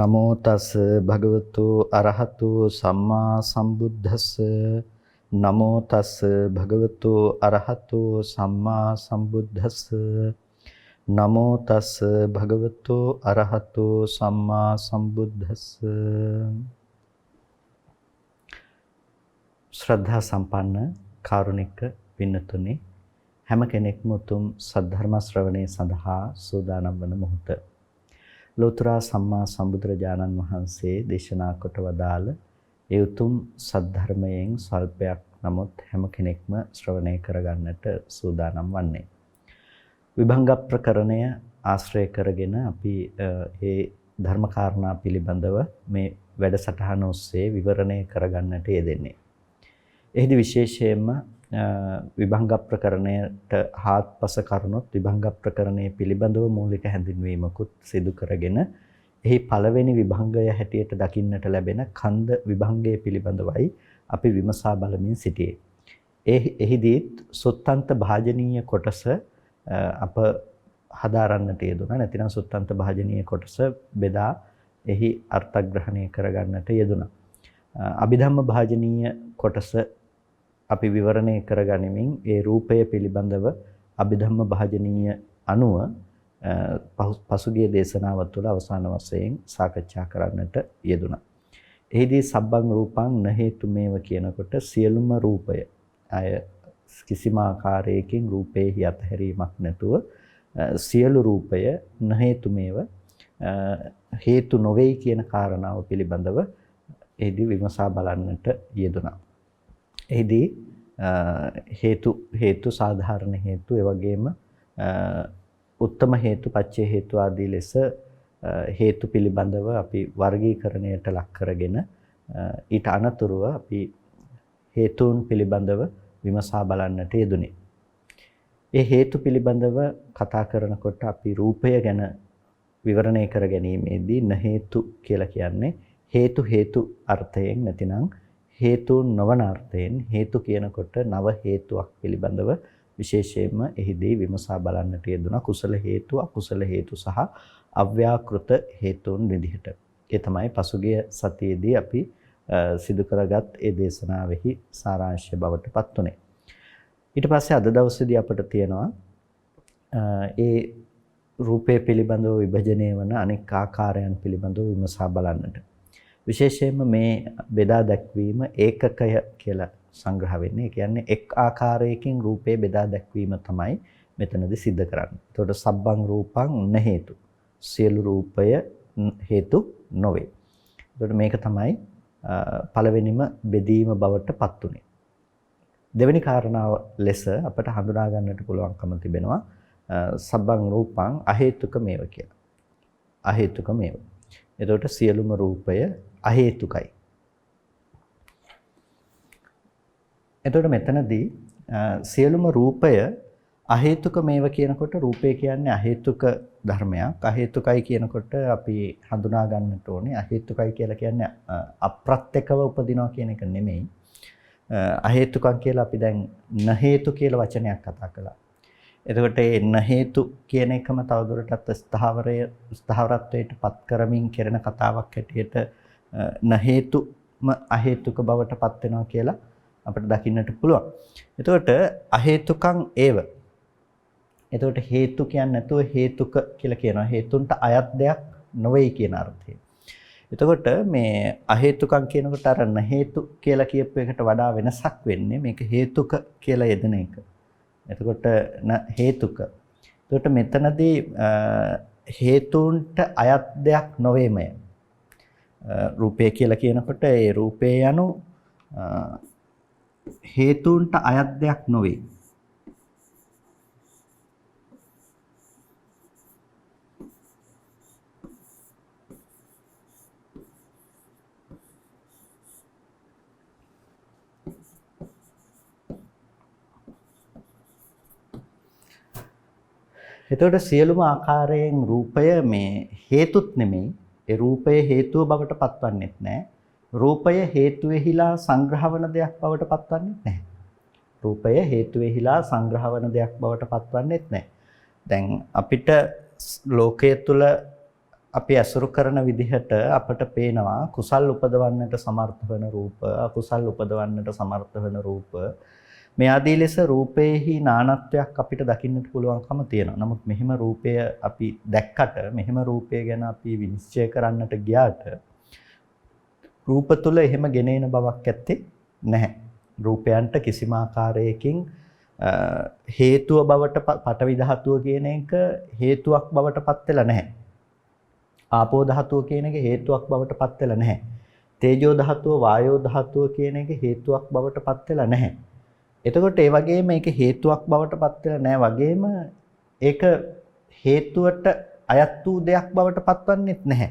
නමෝ තස් භගවතු අරහතු සම්මා සම්බුද්දස්ස නමෝ තස් භගවතු අරහතු සම්මා සම්බුද්දස්ස නමෝ තස් භගවතු අරහතු සම්මා සම්බුද්දස්ස. ශ්‍රද්ධා සම්පන්න කාරුණික පින්නතුනි, හැම කෙනෙක්ම උතුම් සද්ධර්ම ශ්‍රවණය සඳහා සූදානම් වන මොහොත ලෝතර සම්මා සම්බුදුරජාණන් වහන්සේ දේශනා කොට වදාළ ඒ උතුම් සද්ධර්මයෙන් සල්පයක් නමුත් හැම කෙනෙක්ම ශ්‍රවණය කරගන්නට සූදානම් වන්නේ. විභංග ප්‍රකරණය ආශ්‍රය කරගෙන අපි ඒ ධර්ම කාරණා පිළිබඳව මේ වැඩසටහන ඔස්සේ විවරණය කරගන්නට යෙදෙන්නේ. එහිදී විශේෂයෙන්ම විභංග ප්‍රකරණයට හාත්පස කරුණොත් විභංග ප්‍රකරණය පිළිබඳව මූලික හැඳින්වීමකුත් සිදු කරගෙන එහි පළවෙනි විභංගය හැටියට දකින්නට ලැබෙන කන්ද විභංගය පිළිබඳවයි අපි විමසා බලමින් සිටියේ. එහිදීත් සුත්තන්ත භාජනීය කොටස අප හදාරන්නට යෙදුණා. නැතිනම් සුත්තන්ත භාජනීය කොටස බෙදා එහි අර්ථග්‍රහණය කරගන්නට යෙදුණා. අභිධම්ම භාජනීය කොටස අපි විවරණය කරගනිමින් ඒ රූපය පිළිබඳව අභිධම්ම භාජනීය අනුව පසුගිය දේශනාව තුළ අවසාන වශයෙන් සාකච්ඡා කරන්නට යෙදුණා. එහිදී සබ්බං රූපං න හේතුමේව කියනකොට සියලුම රූපය අය කිසිම ආකාරයකින් රූපේහි අතහැරීමක් නැතුව සියලු රූපය න හේතුමේව හේතු නොවේ කියන කාරණාව පිළිබඳව එහිදී විමසා බලන්නට යෙදුණා. එහිදී හේතු සාධාරණ හේතු ඒ වගේම උත්තම හේතු පච්චේ හේතු ආදී ලෙස හේතු පිළිබඳව අපි වර්ගීකරණයට ලක් කරගෙන ඊට අනතුරුව අපි හේතුන් පිළිබඳව විමසා බලන්නට යෙදුනේ. ඒ හේතු පිළිබඳව කතා කරනකොට අපි රූපය ගැන විවරණය කර ගැනීමේදී න හේතු කියලා කියන්නේ හේතු අර්ථයෙන් නැතිනම් හේතුන් නොවන අර්ථයෙන් හේතු කියනකොට නව හේතුවක් පිළිබඳව විශේෂයෙන්ම එහිදී විමසා බලන්නට යෙදුණා. කුසල හේතු, අකුසල හේතු සහ අව්‍යාකෘත හේතුන් විදිහට. ඒ තමයි පසුගිය සතියේදී අපි සිදු කරගත් ඒ දේශනාවෙහි සාරාංශය බවට පත් උනේ. ඊට පස්සේ අද දවසේදී අපිට තියෙනවා ඒ රූපය පිළිබඳව විභජනය වන අනෙක් ආකාරයන් පිළිබඳව විමසා බලන්නට. විශේෂයෙන්ම මේ බෙදා දැක්වීම ඒකකය කියලා සංග්‍රහ වෙන්නේ. ඒ කියන්නේ එක් ආකාරයකින් රූපේ බෙදා දැක්වීම තමයි මෙතනදී සිද්ධ කරන්නේ. එතකොට සබ්බං රූපං න හේතු. සියලු රූපය හේතු නොවේ. එතකොට මේක තමයි පළවෙනිම බෙදීම බවට පත් උනේ. දෙවෙනි කාරණාව ලෙස අපට හඳුනා ගන්නට පුළුවන්කම තිබෙනවා සබ්බං රූපං අහේතුක මේව කියලා. අහේතුක මේව. එතකොට සියලුම රූපය අහේතුකයි. එතකොට මෙතනදී සියලුම රූපය අහේතුක මේව කියනකොට රූපය කියන්නේ අහේතුක ධර්මයක්. අහේතුකයි කියනකොට අපි හඳුනා ගන්නට ඕනේ අහේතුකයි කියලා කියන්නේ අප්‍රත්‍යකව උපදිනවා කියන එක නෙමෙයි. අහේතුකම් කියලා අපි දැන් න හේතු කියලා වචනයක් කතා කළා. එතකොට ඒ න හේතු කියන එකම තවදුරටත් ස්ථාවරත්වයට පත් කරමින් කෙරෙන කතාවක් හැටියට න හේතුම අහේතුක බවට පත් වෙනවා කියලා අපිට දකින්නට පුළුවන්. එතකොට අහේතුකං ඒව. එතකොට හේතු කියන්නේ නැතුව හේතුක කියලා කියනවා. හේතුන්ට අයත් දෙයක් නොවේ කියන අර්ථයෙන්. එතකොට මේ අහේතුකං කියනකොට අර න හේතු කියලා කියපු එකට වඩා වෙනසක් වෙන්නේ මේක හේතුක කියලා යෙදෙන එක. එතකොට හේතුක. එතකොට මෙතනදී හේතුන්ට අයත් දෙයක් නොවේමය. රූපය කියලා කියනකොට ඒ රූපේ යනු හේතුන්ට අයත් දෙයක් නොවේ. එතකොට සියලුම ආකාරයෙන් රූපය මේ හේතුත් නෙමෙයි. ඒ රූපය හේතුව බවට පත්වන්නේත් නැහැ. රූපය හේතුවෙහිලා සංග්‍රහවන දෙයක් බවට පත්වන්නේත් නැහැ. රූපය හේතුවෙහිලා සංග්‍රහවන දෙයක් බවට පත්වන්නේත් නැහැ. දැන් අපිට ලෝකයේ තුල අපි අසුරු කරන විදිහට අපට පේනවා කුසල් උපදවන්නට සමර්ථ වෙන රූප, අකුසල් උපදවන්නට සමර්ථ වෙන රූප. මේ ආදී ලෙස රූපේහි නානත්වයක් අපිට දකින්නට පුළුවන්කම තියෙනවා. නමුත් මෙහෙම රූපය අපි දැක්කට, මෙහෙම රූපය ගැන අපි විනිශ්චය කරන්නට ගියාට රූප තුල එහෙම ගෙනෙන බවක් ඇත්තේ නැහැ. රූපයන්ට කිසිම ආකාරයකින් හේතුව බවට පඨවි ධාතුව කියන එක හේතුවක් බවට පත් වෙලා නැහැ. ආපෝ ධාතුව කියන එක හේතුවක් බවට පත් වෙලා නැහැ. තේජෝ ධාතුව, වායෝ ධාතුව කියන එක හේතුවක් බවට පත් වෙලා නැහැ. එතකොට ඒ වගේම මේක හේතුවක් බවට පත් වෙලා නැහැ වගේම ඒක හේතුවට අයත් වූ දෙයක් බවට පත්වන්නේත් නැහැ.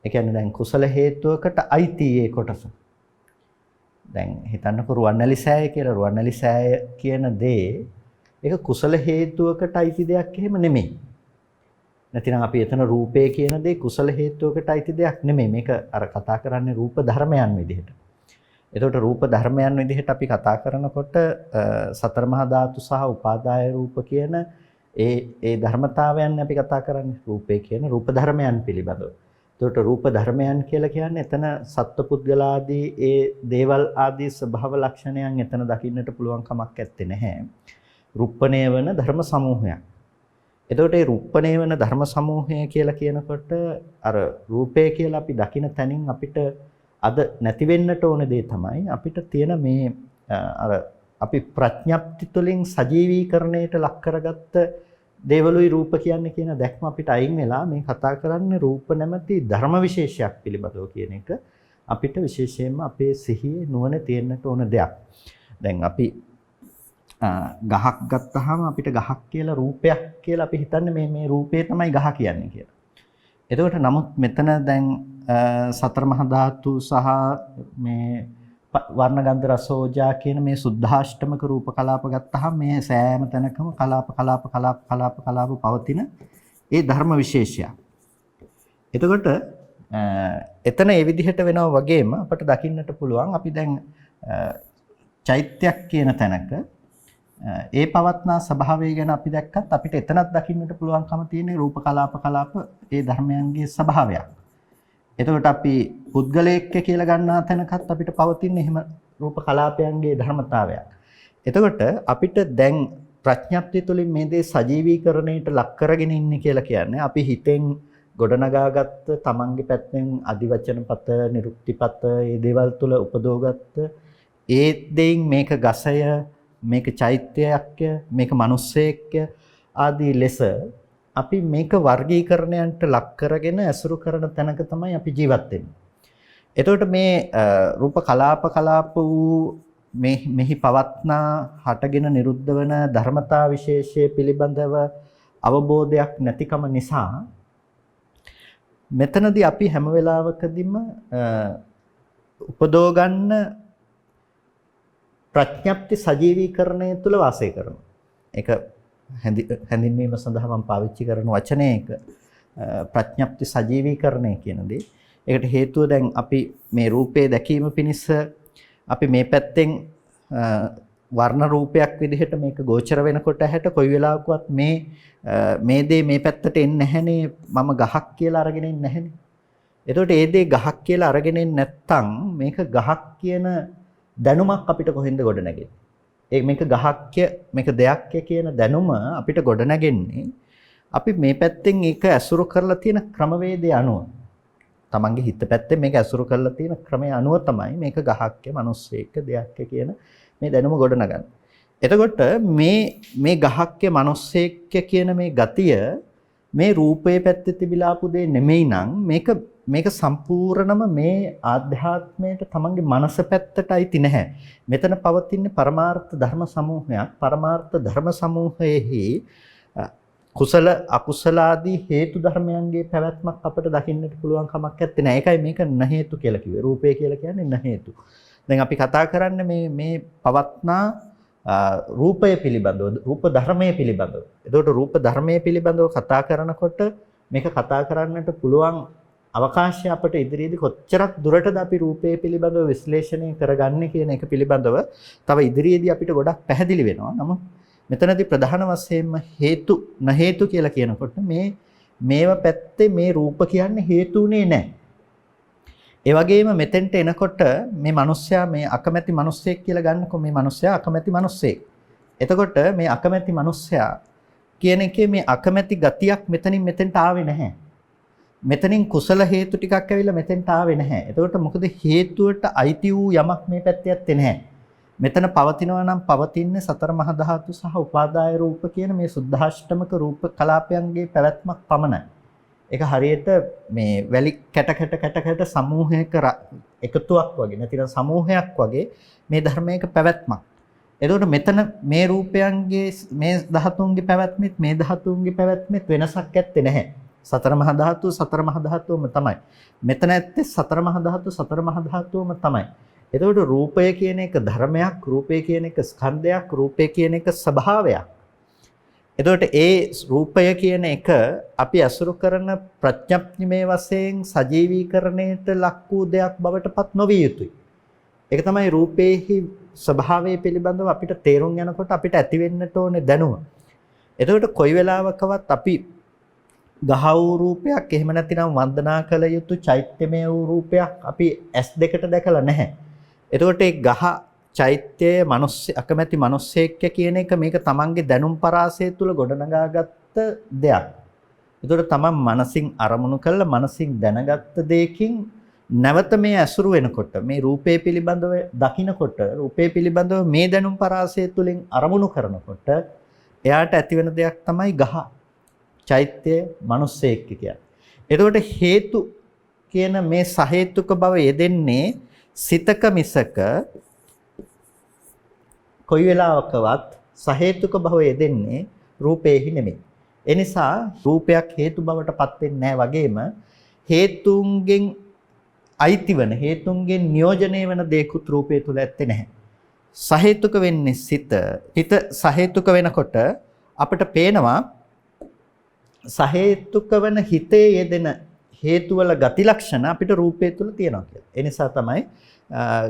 ඒ කියන්නේ දැන් කුසල හේතුවකට අයිති ඒ කොටස. දැන් හිතන්නකෝ රුවන්වැලි සෑය කියලා. රුවන්වැලි සෑය කියන දේ ඒක කුසල හේතුවකට අයිති දෙයක් එහෙම නෙමෙයි. නැතිනම් අපි එතන රූපය කියන දේ කුසල හේතුවකට අයිති දෙයක් නෙමෙයි. මේක අර කතා කරන්නේ රූප ධර්මයන් විදිහට. එතකොට රූප ධර්මයන් විදිහට අපි කතා කරනකොට සතර මහා ධාතු සහ උපාදාය රූප කියන ඒ ධර්මතාවයන් අපි කතා කරන්නේ. රූපය කියන රූප ධර්මයන් පිළිබඳව. එතකොට රූප ධර්මයන් කියලා කියන්නේ එතන සත්පුද්ගලාදී ඒ දේවල් ආදී ස්වභාව ලක්ෂණයන් එතන දකින්නට පුළුවන් කමක් නැත්තේ නැහැ. රුප්පණය වන ධර්ම සමූහයක්. එතකොට මේ රුප්පණය වන ධර්ම සමූහය කියලා කියනකොට අර රූපය කියලා අපි දකින තැනින් අපිට අද නැති වෙන්නට ඕන දේ තමයි අපිට තියෙන මේ අර අපි ප්‍රඥප්ති තුළින් සජීවීකරණයට ලක් කරගත්ත දේවලුයි රූප කියන්නේ කියන දැක්ම අපිට අයින් වෙලා මේ කතා කරන්නේ රූප නැමැති ධර්ම විශේෂයක් පිළිබඳව කියන එක අපිට විශේෂයෙන්ම අපේ සිහියේ නුවණ තියෙන්නට ඕන දෙයක්. දැන් අපි ගහක් ගත්තාම අපිට ගහක් කියලා රූපයක් කියලා අපි හිතන්නේ මේ රූපේ තමයි ගහ කියන්නේ කියලා. එතකොට නමුත් මෙතන දැන් සතර මහා ධාතු සහ මේ වර්ණ ගන්ධ රස ඕජා කියන මේ සුද්ධාෂ්ටමක රූප කලාප ගත්තාම මේ සෑම තැනකම කලාප පවතින ඒ ධර්ම විශේෂය. එතකොට එතන ඒ විදිහට වෙනවා වගේම අපිට දකින්නට පුළුවන් අපි දැන් චෛත්‍යයක් කියන තැනක ඒ පවත්නා ස්වභාවය ගැන අපි දැක්කත් අපිට එතනත් දකින්නට පුළුවන්කම තියෙන රූප කලාප ඒ ධර්මයන්ගේ ස්වභාවයක්. එතකොට අපි පුද්ගලයෙක් කියලා ගන්නා තැනකත් අපිට පවතින එහෙම රූප කලාපයන්ගේ ධර්මතාවයක්. එතකොට අපිට දැන් ප්‍රඥප්තිය තුළින් මේ දේ සජීවීකරණයට ලක් කරගෙන ඉන්නේ කියලා කියන්නේ අපි හිතෙන් ගොඩනගාගත්ත තමන්ගේ පැත්තෙන් අදිවචනපත, නිරුක්තිපත, මේ දේවල් තුළ උපදෝගත්ත ඒ දෙයින් මේක ගසය, මේක චෛත්‍යයක්, මේක මිනිස්සෙක් ආදී ලෙස අපි මේක වර්ගීකරණයන්ට ලක් කරගෙන ඇසුරු කරන තැනක තමයි අපි ජීවත් වෙන්නේ. එතකොට මේ රූප කලාප වූ මෙහි පවත්නා හටගෙන නිරුද්ධ වන ධර්මතා විශේෂය පිළිබඳව අවබෝධයක් නැතිකම නිසා මෙතනදී අපි හැම වෙලාවකදීම උපදෝ ගන්න ප්‍රඥප්ති සජීවීකරණය තුළ වාසය කරනවා. ඒක හැඳින්වීම සඳහා මම පාවිච්චි කරන වචනය එක ප්‍රඥප්ති සජීවීකරණය කියන දේ. ඒකට හේතුව දැන් අපි මේ රූපේ දැකීම පිණිස අපි මේ පැත්තෙන් වර්ණ රූපයක් විදිහට මේක ගෝචර වෙනකොට ඇහැට කොයි වෙලාවකවත් මේ දේ මේ පැත්තට එන්නේ නැහනේ, මම ගහක් කියලා අරගෙන ඉන්නේ නැහනේ. එතකොට ඒ දේ ගහක් කියලා අරගෙන නැත්තම් මේක ගහක් කියන දැනුමක් අපිට කොහෙන්ද ගොඩනැගෙන්නේ? මේක ගහක් මේක දෙයක් කියන දැනුම අපිට ගොඩනැගෙන්නේ අපි මේ පැත්තෙන් ඒක ඇසුරු කරලා තියෙන ක්‍රමවේදය අනුව. තමන්ගේ හිත පැත්තෙන් මේක ඇසුරු කරලා තියෙන ක්‍රමය අනුව තමයි මේක ගහක්, මිනිස්සෙක්, දෙයක් කියන මේ දැනුම ගොඩනගන්නේ. එතකොට මේ ගහක්, මිනිස්සෙක් කියන මේ ගතිය මේ රූපේ පැත්තේ තිබිලාපු දෙ නෙමෙයි නම් මේක සම්පූර්ණම මේ ආධ්‍යාත්මයට තමන්ගේ මනස පැත්තට අයිති නැහැ. මෙතන පවතින පරමාර්ථ ධර්ම සමූහයක්. පරමාර්ථ ධර්ම සමූහයේහි කුසල අකුසල ආදී හේතු ධර්මයන්ගේ පැවැත්මක් අපිට දකින්නට පුළුවන් කමක් නැත්තේ නෑ. ඒකයි මේක න හේතු කියලා කිව්වේ. රූපය කියලා කියන්නේ න හේතු. දැන් අපි කතා කරන්නේ මේ පවත්නා රූපය පිළිබඳව, රූප ධර්මයේ පිළිබඳව. එතකොට රූප ධර්මයේ පිළිබඳව කතා කරනකොට මේක කතා කරන්නට පුළුවන් අවකාශය අපට ඉදිරියේදී කොච්චරක් දුරටද අපි රූපය පිළිබඳව විශ්ලේෂණය කරගන්නේ කියන එක පිළිබඳව තව ඉදිරියේදී අපිට ගොඩක් පැහැදිලි වෙනවා. නමුත් මෙතනදී ප්‍රධාන වශයෙන්ම හේතු න හේතු කියලා කියනකොට මේ මේව පැත්තේ මේ රූප කියන්නේ හේතුුනේ නැහැ. ඒ වගේම මෙතෙන්ට එනකොට මේ මිනිස්සයා මේ අකමැති මිනිස්සෙක් කියලා ගන්නකො මේ මිනිස්සයා අකමැති මිනිස්සෙක්. එතකොට මේ අකමැති මිනිස්සයා කියන එකේ මේ අකමැති ගතියක් මෙතනින් මෙතෙන්ට ආවේ නැහැ. මෙතනින් කුසල හේතු ටිකක් ඇවිල්ලා මෙතෙන්ට ආවේ නැහැ. එතකොට මොකද හේතුවට අයිති වූ යමක් මේ පැත්තේ ඇත්තේ නැහැ. මෙතන පවතිනවා නම් පවතින්නේ සතර මහා ධාතු සහ උපාදාය රූප කියන මේ සුද්ධාෂ්ටමක රූප කලාපයන්ගේ පැවැත්මක් පමණයි. ඒක හරියට මේ වැලි කැට සමූහයක එකතුවක් වගේ නැතිනම් සමූහයක් වගේ මේ ධර්මයක පැවැත්මක්. එතකොට මෙතන මේ රූපයන්ගේ මේ ධාතුන්ගේ පැවැත්මෙත් මේ ධාතුන්ගේ පැවැත්මෙත් වෙනසක් ඇත්තේ නැහැ. සතර මහා ධාතුවම තමයි. මෙතන ඇත්තේ සතර මහා ධාතුවම තමයි. එතකොට රූපය කියන එක ධර්මයක්, රූපය කියන එක ස්කන්ධයක්, රූපය කියන එක ස්වභාවයක්. එතකොට ඒ රූපය කියන එක අපි අසුරු කරන ප්‍රඥප්තිමේ වශයෙන් සජීවීකරණයට ලක් වූ දෙයක් බවට පත් නොවිය යුතුයි. ඒක තමයි රූපේහි ස්වභාවය පිළිබඳව අපිට තේරුම් යනකොට අපිට ඇති වෙන්නට ඕනේ දැනුම. එතකොට කොයි වෙලාවකවත් අපි ගහ වූ රූපයක් එහෙම නැතිනම් වන්දනා කළ යුතු චෛත්‍යමය වූ රූපයක් අපි S2කට දැකලා නැහැ. එතකොට ඒ ගහ චෛත්‍යයේ අකමැති මිනිස්සෙක් කියන එක මේක තමන්ගේ දැනුම් පරාසය තුල ගොඩනගාගත්ත දෙයක්. එතකොට තමන් මනසින් අරමුණු කළා මනසින් දැනගත්ත දෙයකින් නැවත මේ ඇසුරු වෙනකොට මේ රූපේ පිළිබඳව දකිනකොට රූපේ පිළිබඳව මේ දැනුම් පරාසය තුලින් අරමුණු කරනකොට එයාට ඇතිවෙන දෙයක් තමයි ගහ චෛත්‍ය මිනිස්සෙක් කියන්නේ. එතකොට හේතු කියන මේ සහේතුක බව යෙදෙන්නේ සිතක මිසක කොයි වෙලාවකවත් සහේතුක භව යෙදෙන්නේ රූපේහි නෙමෙයි. ඒ නිසා රූපයක් හේතු බවට පත් වෙන්නේ නැහැ වගේම හේතුන්ගෙන් අයිතිවන හේතුන්ගෙන් නියෝජනය වෙන දේකුත් රූපය තුල ඇත්තේ නැහැ. සහේතුක වෙන්නේ සිත. හිත සහේතුක වෙනකොට අපිට පේනවා සහේතුක වෙන හිතේ යෙදෙන හේතුවල ගති ලක්ෂණ අපිට රූපය තුල තියෙනවා කියලා. ඒ නිසා තමයි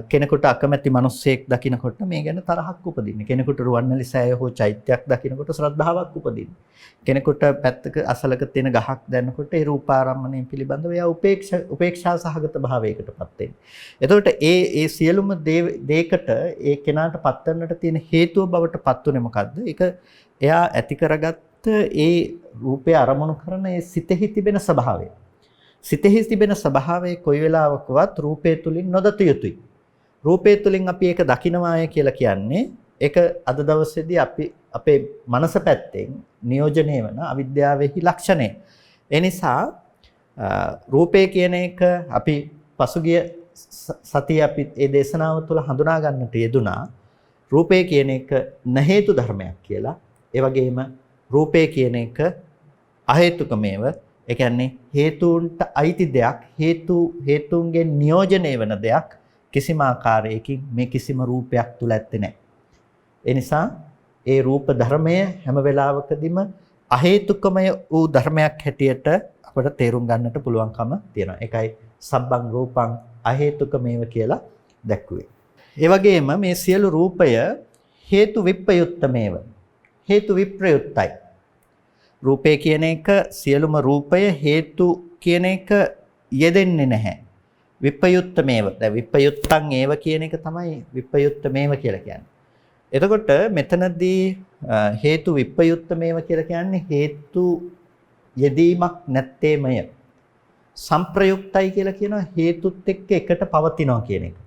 කෙනෙකුට අකමැති මිනිස්සෙක් දකිනකොට මේ ගැන තරහක් උපදින්නේ. කෙනෙකුට රුවන්වැලි සෑය හෝ චෛත්‍යයක් දකිනකොට ශ්‍රද්ධාවක් උපදින්නේ. කෙනෙකුට පැත්තක අසලක තියෙන ගහක් දැනනකොට ඒ රූපාරම්මණය පිළිබඳව එයා උපේක්ෂා සහගත භාවයකටපත් වෙන්නේ. එතකොට ඒ සියලුම දේකට ඒ කෙනාට පත්වන්නට තියෙන හේතුව බවට පත් උනේ මොකද්ද? ඒක එයා ඇති කරගත්ත ඒ රූපය අරමුණු කරන ඒ සිතෙහි තිබෙන ස්වභාවය. සිතෙහි තිබෙන ස්වභාවය කොයි වෙලාවකවත් රූපය තුලින් නොදත යුතුයි. රූපය තුලින් අපි ඒක දකිනවාය කියලා කියන්නේ ඒක අද දවසේදී අපි අපේ මනස පැත්තෙන් නියෝජනය වෙන අවිද්‍යාවෙහි ලක්ෂණය. ඒ නිසා රූපය කියන එක අපි පසුගිය සතිය අපි මේ දේශනාව තුළ හඳුනා ගන්නට යෙදුනා. රූපය කියන එක නැහේතු ධර්මයක් කියලා. ඒ වගේම රූපය කියන එක අහේතුකමේව ඒ කියන්නේ හේතුන්ට අයිති දෙයක් හේතුන්ගෙන් නියෝජනය වෙන දෙයක් කිසිම ආකාරයකින් මේ කිසිම රූපයක් තුල ඇත්තේ නැහැ. ඒ නිසා ඒ රූප ධර්මය හැම වෙලාවකදීම අහේතුකමය වූ ධර්මයක් හැටියට අපට තේරුම් ගන්නට පුළුවන්කම තියෙනවා. ඒකයි සබ්බං රූපං අහේතුකමේව කියලා දැක්ුවේ. ඒ වගේම මේ සියලු රූපය හේතු විප්‍රයුක්තමේව හේතු විප්‍රයුක්තයි. රූපය කියන එක සියලුම රූපය හේතු කියන එක යෙදෙන්නේ නැහැ. විප්‍රයුක්තමේව. දැන් විප්‍රයුක්තං ඒව කියන එක තමයි විප්‍රයුක්තමේව කියලා කියන්නේ. එතකොට මෙතනදී හේතු විප්‍රයුක්තමේව කියලා කියන්නේ හේතු යෙදීමක් නැත්තේමය. සංප්‍රයුක්තයි කියලා කියනවා හේතුත් එක්ක එකට පවතිනවා කියන එක.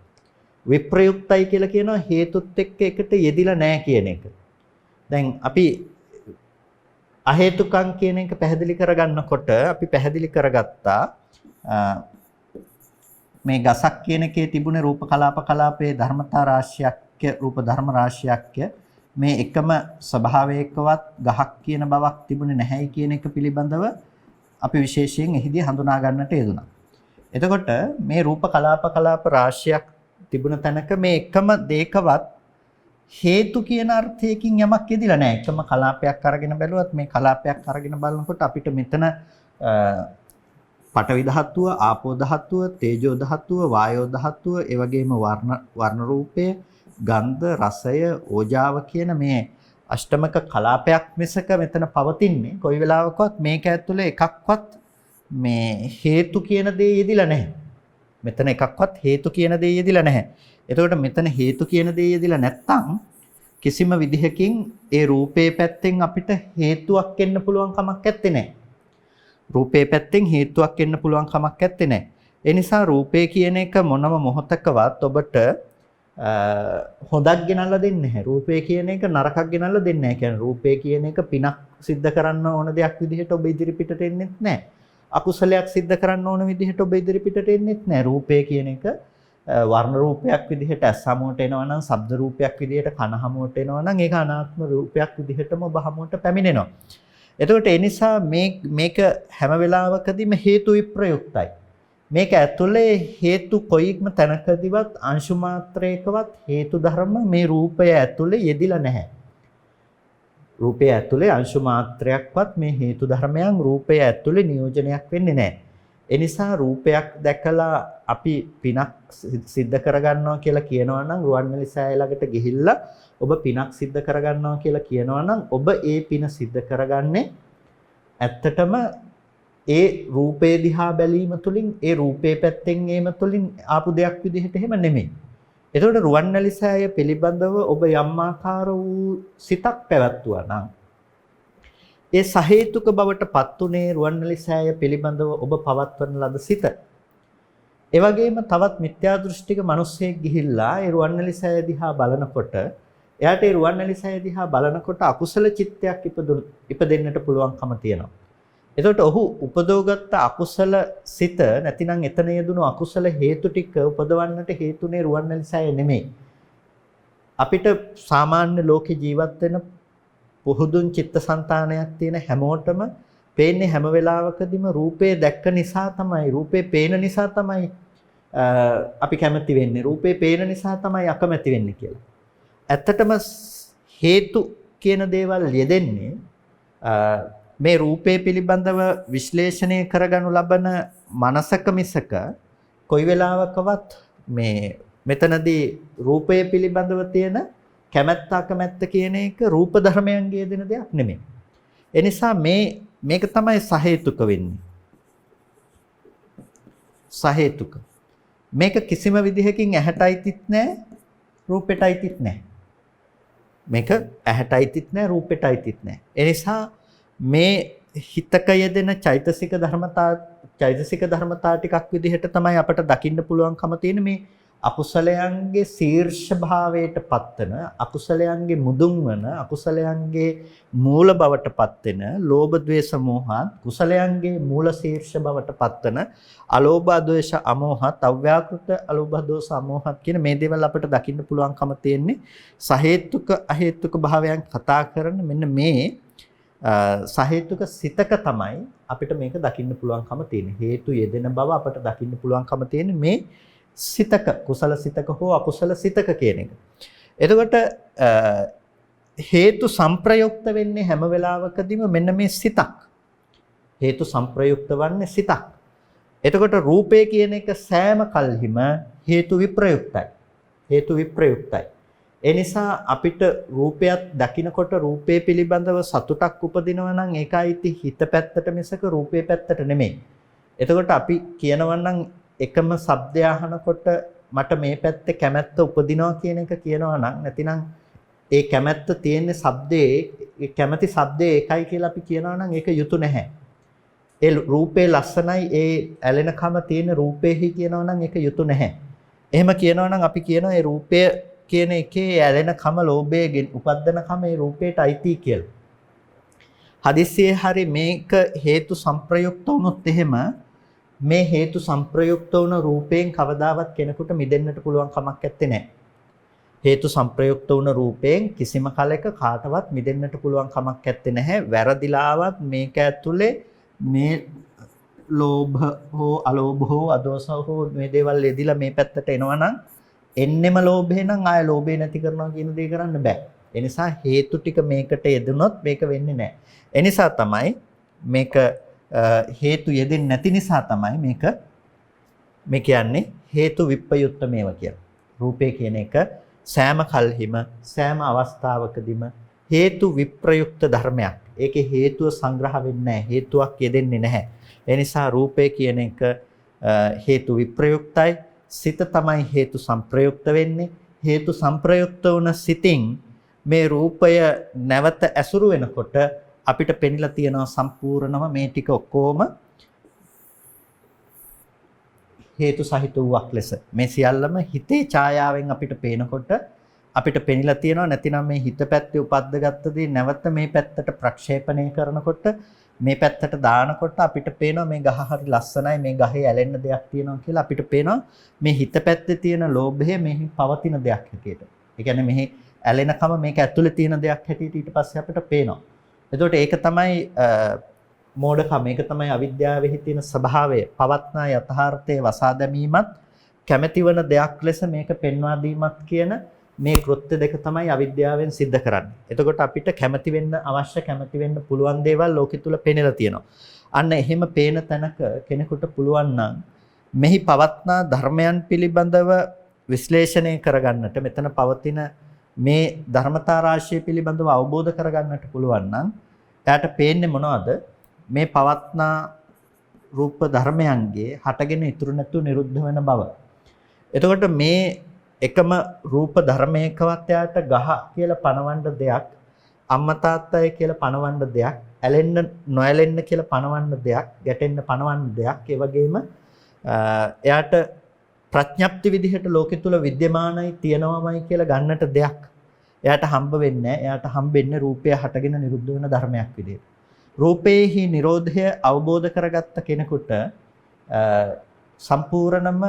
විප්‍රයුක්තයි කියලා කියනවා හේතුත් එක්ක එකට යෙදිලා නැහැ කියන එක. දැන් අපි අහේතුකම් කියන එක පැහැදිලි කරගන්නකොට අපි පැහැදිලි කරගත්තා මේ ගසක් කියන එකේ තිබුණේ රූප කලාපයේ ධර්මතා රාශියක් රූප ධර්ම රාශියක් මේ එකම ස්වභාවයකවත් ගහක් කියන බවක් තිබුණේ නැහැයි කියන එක පිළිබඳව අපි විශේෂයෙන් එහිදී හඳුනා ගන්නට යෙදුණා. එතකොට මේ රූප කලාප රාශියක් තිබුණ තැනක මේ එකම දෙයකවත් හේතු කියන අර්ථයකින් යමක් යෙදිලා නැහැ. එකම කලාපයක් අරගෙන බැලුවත් මේ කලාපයක් අරගෙන බලනකොට අපිට මෙතන පඨවි ධාතුව, ආපෝ ධාතුව, තේජෝ ධාතුව, වායෝ ධාතුව, ඒ වගේම වර්ණ රූපය, ගන්ධ, රසය, ඕජාව කියන මේ අෂ්ටමක කලාපයක් මිසක මෙතන පවතින්නේ කොයි වෙලාවකවත් මේක ඇතුලේ එකක්වත් මේ හේතු කියන දේ යෙදිලා නැහැ. මෙතන එකක්වත් හේතු කියන දේ යෙදිලා නැහැ. එතකොට මෙතන හේතු කියන දේ යෙදිලා නැත්නම් කිසිම විදිහකින් ඒ රූපේ පැත්තෙන් අපිට හේතුවක් එන්න පුළුවන් කමක් නැත්තේ නෑ. රූපේ පැත්තෙන් හේතුවක් එන්න පුළුවන් කමක් නැත්තේ නෑ. ඒ නිසා රූපේ කියන එක මොනම මොහොතකවත් ඔබට හොඳක් ගෙනල්ලා දෙන්නේ නැහැ. රූපේ කියන එක නරකක් ගෙනල්ලා දෙන්නේ නැහැ. කියන්නේ රූපේ කියන එක පිනක් සිද්ධ කරන්න ඕන දෙයක් විදිහට ඔබ ඉදිරිපිටට එන්නේත් නැහැ. අකුසලයක් සිද්ධ කරන්න ඕන විදිහට ඔබ ඉදිරිපිටට එන්නේත් නැහැ. රූපේ කියන එක වර්ණ රූපයක් විදිහට ඇස් හමුවට එනවා නම්, ශබ්ද රූපයක් විදිහට කන හමුවට එනවා නම් ඒක අනාත්ම රූපයක් විදිහටම ඔබ හමුවට පැමිණෙනවා. එතකොට ඒ නිසා මේක හැම වෙලාවකදීම හේතු විප්‍රයුක්තයි. මේක ඇතුලේ හේතු කොයික්ම තැනකදීවත් අංශු මාත්‍රයකවත් හේතු ධර්ම මේ රූපය ඇතුලේ යෙදිලා නැහැ. රූපය ඇතුලේ අංශු මාත්‍රයක්වත් මේ හේතු ධර්මයන් රූපය ඇතුලේ නියෝජනයක් වෙන්නේ නැහැ. ඒ නිසා රූපයක් දැකලා අපි පිනක් සිද්ධ කරගන්නවා කියලා කියනවා නම් රුවන්වැලි සෑය ළඟට ගිහිල්ලා ඔබ පිනක් සිද්ධ කරගන්නවා කියලා කියනවා නම් ඔබ ඒ පින සිද්ධ කරගන්නේ ඇත්තටම ඒ රූපේ දිහා බැලීම තුළින් ඒ රූපේ පැත්තෙන් ඒම තුළින් ආපු දෙයක් විදිහට එහෙම නෙමෙයි. එතකොට රුවන්වැලි සෑය පිළිබඳව ඔබ යම් ආකාර වූ සිතක් පැවැත්තුවා නම් ඒ සහේතුක බවට පත්ුනේ රුවන්වැලි සෑය පිළිබඳව ඔබ පවත්වන ලද සිත. ඒ වගේම තවත් මිත්‍යා දෘෂ්ටික මිනිස්සෙක් ගිහිල්ලා ඒ රුවන්වැලි සෑය දිහා බලනකොට එයාට ඒ රුවන්වැලි සෑය දිහා බලනකොට අකුසල චිත්තයක් ඉපදෙන්නට පුළුවන්කම තියෙනවා. එතකොට ඔහු උපදවගත්ත අකුසල සිත නැතිනම් එතන යෙදුණු අකුසල හේතු ටික උපදවන්නට හේතුනේ රුවන්වැලි සෑය නෙමෙයි. අපිට සාමාන්‍ය ලෝකේ ජීවත් වෙන පුහුදුන් චිත්තසංතානයක් තියෙන හැමෝටම පේන්නේ හැම වෙලාවකදීම රූපේ දැක්ක නිසා තමයි, රූපේ පේන නිසා තමයි අපි කැමති වෙන්නේ, රූපේ පේන නිසා තමයි අකමැති වෙන්නේ කියලා. ඇත්තටම හේතු කියන දේවල් යෙදෙන්නේ මේ රූපේ පිළිබඳව විශ්ලේෂණය කරගනු ලබන මනසක මිසක කොයි වෙලාවකවත් මේ මෙතනදී රූපය පිළිබඳව තියෙන කැමැත්ත අකමැත්ත කියන එක රූප ධර්මයන්ගේ දෙන දෙයක් නෙමෙයි. ඒ නිසා මේක තමයි සහේතුක වෙන්නේ. සහේතුක. මේක කිසිම විදිහකින් ඇහැටයිතිත් නැහැ, රූපෙටයිතිත් නැහැ. මේක ඇහැටයිතිත් නැහැ, රූපෙටයිතිත් නැහැ. ඒ නිසා මේ හිතක යෙදෙන චෛතසික ධර්මතා ටිකක් විදිහට තමයි අපට දකින්න පුළුවන්කම තියෙන මේ අකුසලයන්ගේ ශීර්ෂ භාවයට පත්වන, අකුසලයන්ගේ මුදුන් වන, අකුසලයන්ගේ මූල බවට පත්වෙන ලෝභ ද්වේෂ මෝහත්, කුසලයන්ගේ මූල ශීර්ෂ බවට පත්වන අලෝභ ද්වේෂ අමෝහත්, අව්‍යාකෘත අලෝභ දෝෂ අමෝහත් කියන මේ දේවල් අපිට දකින්න පුළුවන්කම තියෙන්නේ සහේතුක අහේතුක භාවයන් කතා කරන මෙන්න මේ සහේතුක සිතක තමයි අපිට මේක දකින්න පුළුවන්කම තියෙන්නේ. හේතු යෙදෙන බව අපිට දකින්න පුළුවන්කම තියෙන්නේ මේ සිතක, කුසල සිතක හෝ අකුසල සිතක කියන එක. එතකොට හේතු සංප්‍රයුක්ත වෙන්නේ හැම වෙලාවකදීම මෙන්න මේ සිතක්. හේතු සංප්‍රයුක්ත වන්නේ සිතක්. එතකොට රූපය කියන එක සෑම කල්හිම හේතු විප්‍රයුක්තයි. හේතු විප්‍රයුක්තයි. ඒ නිසා අපිට රූපයක් දකිනකොට රූපේ පිළිබඳව සතුටක් උපදිනවා නම් ඒකයි හිත පැත්තට මිසක රූපේ පැත්තට නෙමෙයි. එතකොට අපි කියනවා නම් එකම ශබ්දය අහනකොට මට මේ පැත්තේ කැමැත්ත උපදිනවා කියන එක කියනවා නම් නැතිනම් ඒ කැමැත්ත තියෙන ශබ්දේ, ඒ කැමැති ශබ්දේ එකයි කියලා අපි කියනවා නම් ඒක යුතු නැහැ. ඒ රූපේ ලස්සනයි, ඒ ඇලෙනකම තියෙන රූපේහි කියනවා නම් ඒක යුතු නැහැ. එහෙම කියනවා නම් අපි කියනවා ඒ රූපය කියන එකේ ඇලෙනකම, ලෝභයෙන් උපද්දනකම ඒ රූපේට අයිති කියලා. හදිස්සියේ හරි මේක හේතු සංප්‍රයුක්ත වුණොත් එහෙම මේ හේතු සංප්‍රයුක්ත වුණ රූපයෙන් කවදාවත් කෙනෙකුට මිදෙන්නට පුළුවන් කමක් නැත්තේ නෑ. හේතු සංප්‍රයුක්ත වුණ රූපයෙන් කිසිම කලයක කාටවත් මිදෙන්නට පුළුවන් කමක් නැත්තේ නැහැ. වැරදිලාවත් මේක ඇතුලේ මේ ලෝභ හෝ අලෝභ හෝ අදෝස හෝ මේ දේවල් යෙදිලා මේ පැත්තට එනවා නම් එන්නෙම ලෝභේ නම් ආය ලෝභේ නැති කරනවා කියන දේ කරන්න බෑ. ඒ නිසා හේතු ටික මේකට යෙදුනොත් මේක වෙන්නේ නැහැ. ඒ නිසා තමයි මේක හේතු යෙදෙන්නේ නැති නිසා තමයි මේ කියන්නේ හේතු විප්‍රයුක්ත මේවා කියලා. රූපේ කියන එක සෑම කල්හිම සෑම අවස්ථාවකදීම හේතු විප්‍රයුක්ත ධර්මයක්. ඒකේ හේතුව සංග්‍රහ වෙන්නේ නැහැ. හේතුවක් යෙදෙන්නේ නැහැ. ඒ නිසා රූපය කියන එක හේතු විප්‍රයුක්තයි. සිත තමයි හේතු සංප්‍රයුක්ත වෙන්නේ. හේතු සංප්‍රයුක්ත වුණ සිතින් මේ රූපය නැවත ඇසුරු වෙනකොට අපිට පෙනිලා තියෙනවා සම්පූර්ණම මේ ටික ඔක්කොම හේතු සහිත වූවක් ලෙස. මේ සියල්ලම හිතේ ඡායාවෙන් අපිට පේනකොට අපිට පෙනිලා තියෙනවා. නැතිනම් මේ හිත පැත්තේ උපද්දගත්ත දේ නැවත මේ පැත්තට ප්‍රක්ෂේපණය කරනකොට මේ පැත්තට දානකොට අපිට පේනවා මේ ගහ හරි ලස්සනයි, මේ ගහේ ඇලෙන්න දෙයක් තියෙනවා කියලා අපිට පේනවා මේ හිත පැත්තේ තියෙන ලෝභය මෙහි පවතින දෙයක් හැටියට. ඒ කියන්නේ මෙහි ඇලෙනකම මේක ඇතුලේ තියෙන දෙයක් හැටියට ඊට පස්සේ අපිට පේනවා. එතකොට ඒක තමයි මෝඩකම, මේක තමයි අවිද්‍යාවෙහි තියෙන ස්වභාවය. පවත්නා යථාර්ථයේ වසා දැමීමත් කැමැතිවන දෙයක් ලෙස මේක පෙන්වා දීමත් කියන මේ කෘත්‍ය දෙක තමයි අවිද්‍යාවෙන් සිද්ධ කරන්නේ. එතකොට අපිට කැමැති වෙන්න අවශ්‍ය, කැමැති වෙන්න පුළුවන් දේවල් ලෝකෙ තුල පෙනෙලා තියෙනවා. අන්න එහෙම පේන තැනක කෙනෙකුට පුළුවන් නම් මෙහි පවත්නා ධර්මයන් පිළිබඳව විශ්ලේෂණය කරගන්නට, මෙතන පවතින මේ ධර්මතා රාශිය පිළිබඳව අවබෝධ කරගන්නට පුළුවන් නම් එයාට පේන්නේ මොනවද? මේ පවත්නා රූප ධර්මයන්ගේ හටගෙන ඉතුරු නැතුව නිරුද්ධ වෙන බව. එතකොට මේ එකම රූප ධර්මයකවත් යාට ගහ කියලා පනවන්න දෙයක්, අම්මා තාත්තයි කියලා පනවන්න දෙයක්, ඇලෙන්න නොඇලෙන්න කියලා පනවන්න දෙයක්, ගැටෙන්න පනවන්න දෙයක්, ඒ වගේම එයාට ප්‍රඥප්ති විදිහට ලෝකෙ තුල විද්‍යමානයි තියෙනවමයි කියලා ගන්නට දෙයක් එයාට හම්බ වෙන්නේ නැහැ. එයාට හම්බෙන්නේ රූපය හටගෙන නිරුද්ධ වෙන ධර්මයක් විදිහට. රූපේහි නිරෝධය අවබෝධ කරගත්ත කෙනෙකුට සම්පූර්ණම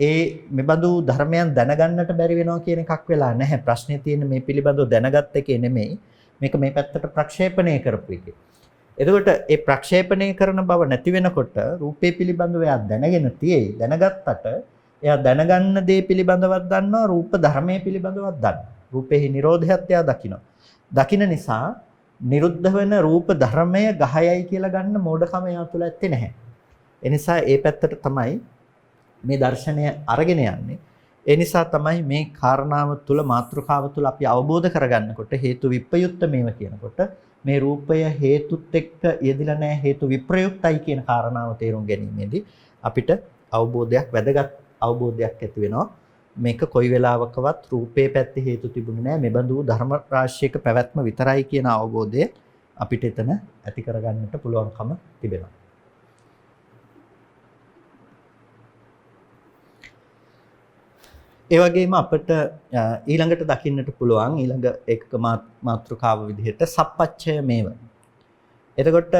ඒ මෙබඳු ධර්මයන් දැනගන්නට බැරි වෙනවා කියන එකක් වෙලා නැහැ. ප්‍රශ්නේ තියෙන්නේ මේ පිළිබඳව දැනගත් එකේ නෙමෙයි. මේක මේ පැත්තට ප්‍රක්ෂේපණය කරපු එකේ. එතකොට ඒ ප්‍රක්ෂේපණය කරන බව නැති වෙනකොට රූපේ පිළිබඳව එයා දැනගෙන තියෙයි. දැනගත්තට එයා දැනගන්න දේ පිළිබඳවත් දන්නවා, රූප ධර්මයේ පිළිබඳවත් දන්නවා. රූපේහි නිරෝධයත් එයා දකිනවා. දකින නිසා නිරුද්ධ වෙන රූප ධර්මය ගහයයි කියලා ගන්න මෝඩකම එයා තුළ ඇත්තේ නැහැ. ඒ නිසා ඒ පැත්තට තමයි මේ දර්ශනය අරගෙන යන්නේ. ඒ නිසා තමයි මේ කාරණාව තුළ, මාතෘකාව තුළ අපි අවබෝධ කරගන්නකොට හේතු විප්‍රයුක්ත මේව කියනකොට මේ රූපය හේතුත් එක්ක යෙදිලා නැහැ, හේතු විප්‍රයුක්තයි කියන කාරණාව තේරුම් ගැනීමේදී අපිට අවබෝධයක්, වැදගත් අවබෝධයක් ඇති වෙනවා. මේක කොයි වෙලාවකවත් රූපේ පැත්තේ හේතු තිබුණේ නැහැ, මෙබඳු ධර්ම රාශියක පැවැත්ම විතරයි කියන අවබෝධය අපිට එතන ඇති කරගන්නට පුළුවන්කම තිබෙනවා. ඒ වගේම අපිට ඊළඟට දකින්නට පුළුවන් ඊළඟ එකක මාතෘකාව විදිහට සප්පච්චය මේව. එතකොට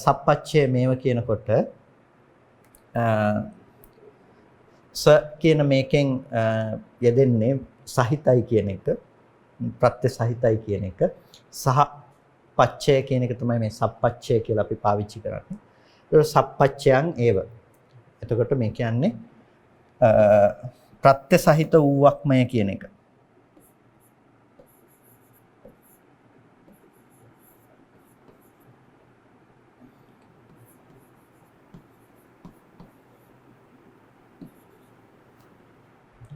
සප්පච්චය මේව කියනකොට ස කියන මේකෙන් යෙදෙන්නේ සහිතයි කියන එක, ප්‍රත්‍ය සහිතයි කියන එක, සහ පච්චය කියන එක තමයි මේ සප්පච්චය කියලා අපි පාවිච්චි කරන්නේ. ඒක සප්පච්චයන් ඒව. එතකොට මේ කියන්නේ ප්‍රත්‍ය සහිත වූවක්මය කියන එක.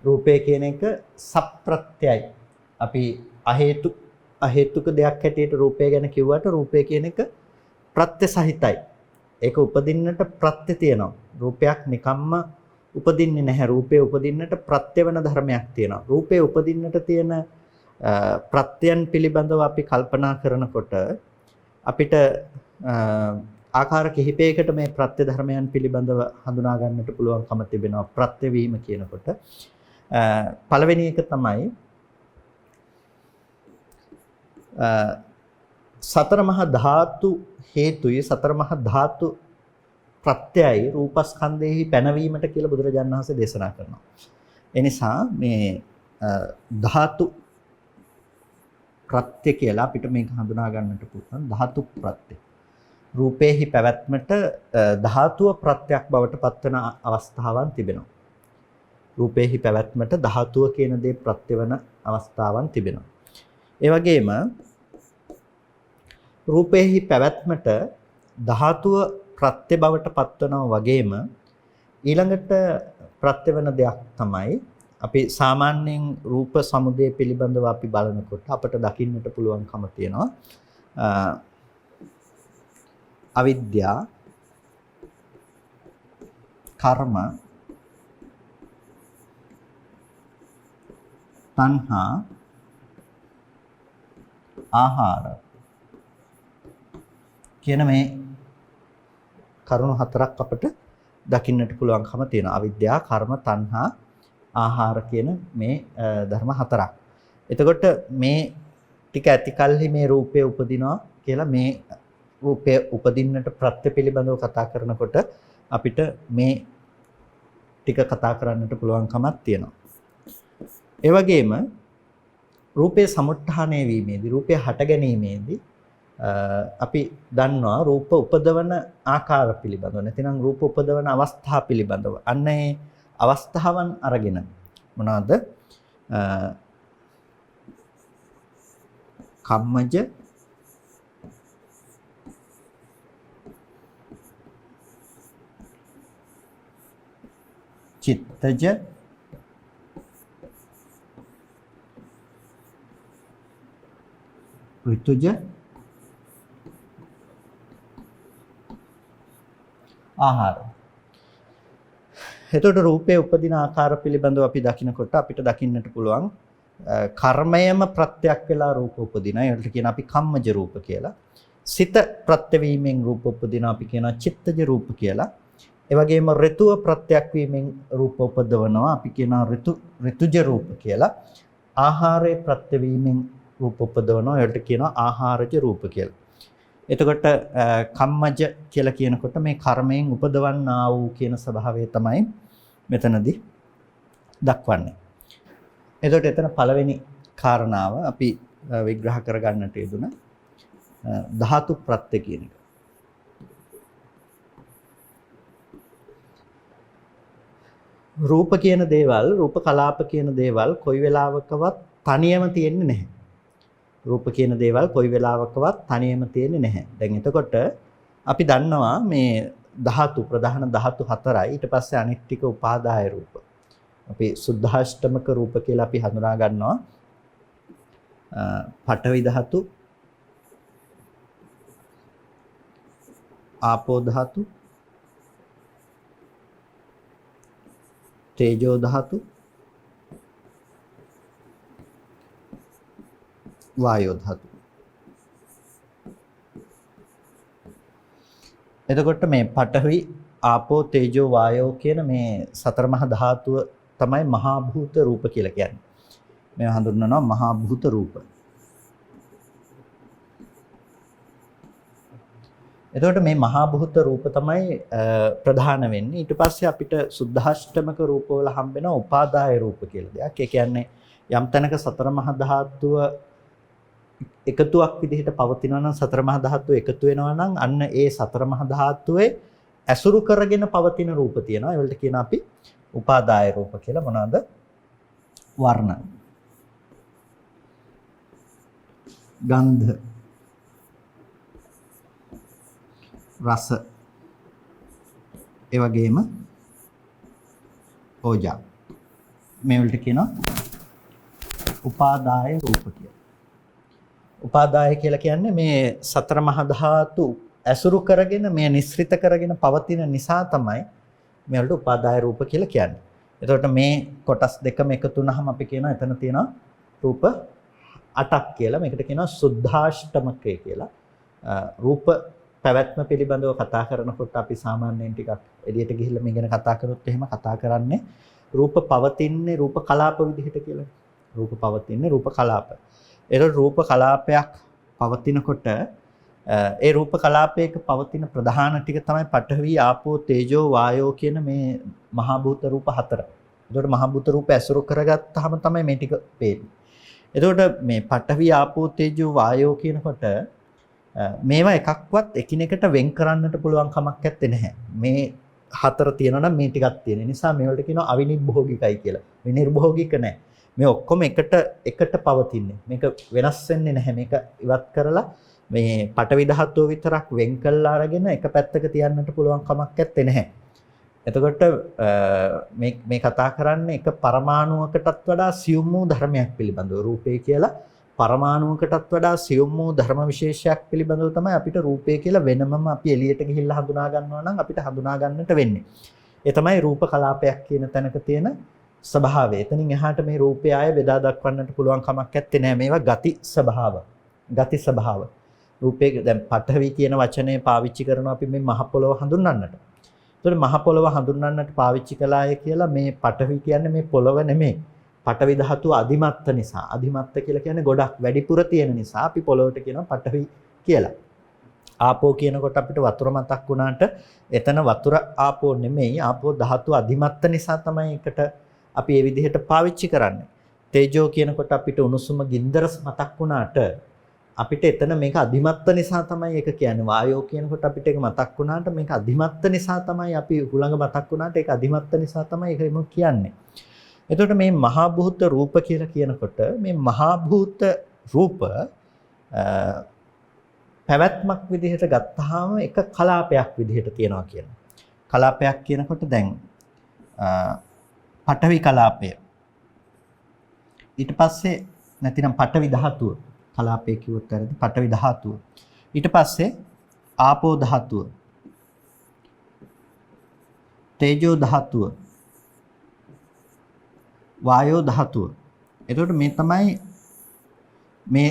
රූපය කියන එක සප්‍රත්‍යයි. අපි අහේතුක දෙයක් හැටියට රූපය ගැන කිව්වට රූපය කියන එක ප්‍රත්‍ය සහිතයි. ඒක උපදින්නට ප්‍රත්‍ය තියෙනවා. රූපයක් නිකම්ම උපදින්නේ නැහැ. රූපේ උපදින්නට ප්‍රත්‍ය වෙන ධර්මයක් තියෙනවා. රූපේ උපදින්නට තියෙන ප්‍රත්‍යයන් පිළිබඳව අපි කල්පනා කරනකොට අපිට ආකාර කිහිපයකට මේ ප්‍රත්‍ය ධර්මයන් පිළිබඳව හඳුනා ගන්නට පුළුවන්කම තිබෙනවා. ප්‍රත්‍ය වීම කියනකොට පළවෙනි එක තමයි සතර මහා ධාතු හේතුයි, සතර මහා ධාතු ප්‍රත්‍යයයි රූපස්කන්ධෙහි පැනවීමට කියලා බුදුරජාණන් වහන්සේ දේශනා කරනවා. ඒ නිසා මේ ධාතු ප්‍රත්‍ය කියලා අපිට මේක හඳුනා ගන්නට පුළුවන්. ධාතු ප්‍රත්‍ය. රූපේහි පැවැත්මට ධාතුව ප්‍රත්‍යක් බවට පත්වන අවස්ථාවන් තිබෙනවා. රූපේහි පැවැත්මට ධාතුව කියන දේ ප්‍රත්‍ය වෙන අවස්ථාවන් තිබෙනවා. ඒ වගේම රූපේහි පැවැත්මට ධාතුව ප්‍රත්‍ය බවට පත්වනවා වගේම ඊළඟට ප්‍රත්‍ය වෙන දෙයක් තමයි අපි සාමාන්‍යයෙන් රූප සමුදය පිළිබඳව අපි බලනකොට අපට දකින්නට පුළුවන්කම තියෙනවා අවිද්‍යා කර්ම තණ්හා ආහාර කියන මේ කරුණු හතරක් අපට දකින්නට පුළුවන්කම තියෙනවා. අවිද්‍යාව, කර්ම, තණ්හා, ආහාර කියන මේ ධර්ම හතරක්. එතකොට මේ ටික ඇතිකල්හි මේ රූපය උපදිනවා කියලා මේ රූපය උපදින්නට ප්‍රත්‍ය පිළිබඳව කතා කරනකොට අපිට මේ ටික කතා කරන්නට පුළුවන්කමක් තියෙනවා. ඒ වගේම රූපේ සමුත්ථානය වීමේදී රූපය හට ගැනීමේදී අපි දන්නවා රූප උපදවන ආකාර පිළිබඳව නැතිනම් රූප උපදවන අවස්ථා පිළිබඳව අන්න ඒ අවස්ථාවන් අරගෙන මොනවාද කම්මජ චිත්තජ ඍතුජ ආහාර. එතකොට රූපයේ උපදින ආකාර පිළිබඳව අපි දකිනකොට අපිට දකින්නට පුළුවන් කර්මයම ප්‍රත්‍යක් වෙලා රූප උපදිනවා. ඒකට කියන අපි කම්මජ රූප කියලා. සිත ප්‍රත්‍ය වීමෙන් රූප උපදිනවා අපි කියනවා චිත්තජ රූප කියලා. ඒ වගේම ඍතුව ප්‍රත්‍යක් වීමෙන් රූප උපදවනවා අපි කියනවා ඍතුජ රූප කියලා. ආහාරයේ ප්‍රත්‍ය වීමෙන් රූප උපදවනවා ඒකට කියනවා ආහාරජ රූප කියලා. එතකොට කම්මජ කියලා කියනකොට මේ කර්මයෙන් උපදවන්නා වූ කියන ස්වභාවය තමයි මෙතනදී දක්වන්නේ. එතකොට එතන පළවෙනි කාරණාව අපි විග්‍රහ කරගන්නට යෙදුන ධාතු ප්‍රත්‍ය කියන එක. රූප කියන දේවල්, රූප කලාප කියන දේවල් කොයි වෙලාවකවත් තනියම තියෙන්නේ නැහැ. රූප කියන දේවල් කොයි වෙලාවකවත් තනියම තියෙන්නේ නැහැ. දැන් එතකොට අපි දන්නවා මේ ධාතු ප්‍රධාන ධාතු හතරයි ඊට පස්සේ අනිත් ටික උපාදාය රූප. අපි සුද්ධාෂ්ටමක රූප කියලා අපි හඳුනා ගන්නවා. පඨවි ධාතු, ආපෝ ධාතු, තේජෝ ධාතු, වායෝ ධාතු. එතකොට මේ පඨවි ආපෝ තේජෝ වායෝ කියන මේ සතර මහා ධාතුව තමයි මහා භූත රූප කියලා කියන්නේ. මේව හඳුන්වනවා මහා භූත රූප. එතකොට මේ මහා භූත රූප තමයි ප්‍රධාන වෙන්නේ. ඊට පස්සේ අපිට සුද්ධාෂ්ටමක රූපවල හම්බ වෙන උපාදාය රූප කියලා දෙයක්. ඒ කියන්නේ යම් තැනක සතර මහා ධාතුව එකතුවක් විදිහට පවතිනවා නම් සතර මහා ධාතුව එකතු වෙනවා නම් අන්න ඒ සතර මහා ධාතුවේ ඇසුරු කරගෙන පවතින රූප තියෙනවා. ඒවලට කියන අපි උපාදාය රූප කියලා. මොනවාද? වර්ණ, ගන්ධ, රස, ඒ වගේම ඕජා. මේවලට කියනවා උපාදාය රූප කියලා. උපාදාය කියලා කියන්නේ මේ සතර මහා ධාතු ඇසුරු කරගෙන මේ නිස්ෘත කරගෙන පවතින නිසා තමයි මේවලට උපාදාය රූප කියලා කියන්නේ. එතකොට මේ කොටස් දෙකම එකතු වුනහම අපි කියනවා එතන තියෙනවා රූප 8ක් කියලා. මේකට කියනවා සුද්ධාෂ්ටමකය කියලා. රූප පැවැත්ම පිළිබඳව කතා කරනකොට අපි සාමාන්‍යයෙන් ටිකක් එළියට ගිහිල්ලා මේ ගැන කතා කරොත් එහෙම කතා කරන්නේ රූප පවතින්නේ රූප කලාප විදිහට කියලා. රූප පවතින්නේ රූප කලාප. ඒක රූප කලාපයක් පවතිනකොට ඒ රූප කලාපයක පවතින ප්‍රධාන ටික තමයි පඨවි ආපෝ තේජෝ වායෝ කියන මේ මහා භූත රූප හතර. එතකොට මහා භූත රූප ඇසුරු කරගත්තාම තමයි මේ ටික පේන්නේ. එතකොට මේ පඨවි ආපෝ තේජෝ වායෝ කියනකොට මේවා එකක්වත් එකිනෙකට වෙන් කරන්නට පුළුවන් කමක් නැත්තේ නැහැ. මේ හතර තියෙනවා නම් මේ ටිකක් තියෙන නිසා මේවලට කියනවා අවිනිර්භෝගිකයි කියලා. විනිර්භෝගික නැහැ. මේ ඔක්කොම එකට පවතින්නේ. මේක වෙනස් වෙන්නේ නැහැ. මේක ඉවත් කරලා මේ පටවි ධාතුව විතරක් වෙන් කළා අරගෙන එක පැත්තක තියන්නට පුළුවන් කමක් නැත්තේ නැහැ. එතකොට මේ කතා කරන්නේ එක පරමාණුවකටත් වඩා සියුම් වූ ධර්මයක් පිළිබඳව. රූපය කියලා පරමාණුවකටත් වඩා සියුම් වූ ධර්ම විශේෂයක් පිළිබඳව තමයි අපිට රූපය කියලා වෙනමම අපි එළියට ගිහිල්ලා හඳුනා ගන්නවා නම් අපිට හඳුනා ගන්නට වෙන්නේ. ඒ තමයි රූප කලාපයක් කියන තැනක තියෙන ස්වභාවය. එතනින් එහාට මේ රූපය ආය බෙදා දක්වන්නට පුළුවන් කමක් නැත්තේ නෑ. මේවා ගති ස්වභාව. ගති ස්වභාව. රූපේ දැන් පඨවි කියන වචනේ පාවිච්චි කරනවා අපි මේ මහ පොළොව හඳුන්වන්නට. ඒතකොට මහ පොළොව හඳුන්වන්නට පාවිච්චි කළාය කියලා මේ පඨවි කියන්නේ මේ පොළොව නෙමෙයි. පඨවි ධාතුව අධිමත්ත නිසා. අධිමත්ත කියලා කියන්නේ ගොඩක් වැඩිපුර තියෙන නිසා අපි පොළොවට කියනවා පඨවි කියලා. ආපෝ කියනකොට අපිට වතුර මතක් වුණාට එතන වතුර ආපෝ නෙමෙයි. ආපෝ ධාතුව අධිමත්ත නිසා තමයි ඒකට අපි මේ විදිහට පාවිච්චි කරන්නේ. තේජෝ කියනකොට අපිට උණුසුම ගින්දර මතක් වුණාට අපිට එතන මේක අධිමත්ත නිසා තමයි ඒක කියන්නේ. වායෝ කියනකොට අපිට ඒක මතක් වුණාට මේක අධිමත්ත නිසා තමයි අපි හුළඟ මතක් වුණාට ඒක අධිමත්ත නිසා තමයි ඒකම කියන්නේ. එතකොට මේ මහා භූත රූප කියලා කියනකොට මේ මහා භූත රූප පැවැත්මක් විදිහට ගත්තාම එක කලාපයක් විදිහට තියනවා කියනවා. කලාපයක් කියනකොට දැන් පඨවි කලාපය. ඊට පස්සේ නැතිනම් පඨවි ධාතුව. කලාපය කිව්වොත් හරිද? පඨවි ධාතුව. ඊට පස්සේ ආපෝ ධාතුව. තේජෝ ධාතුව. වායෝ ධාතුව. එතකොට මේ තමයි මේ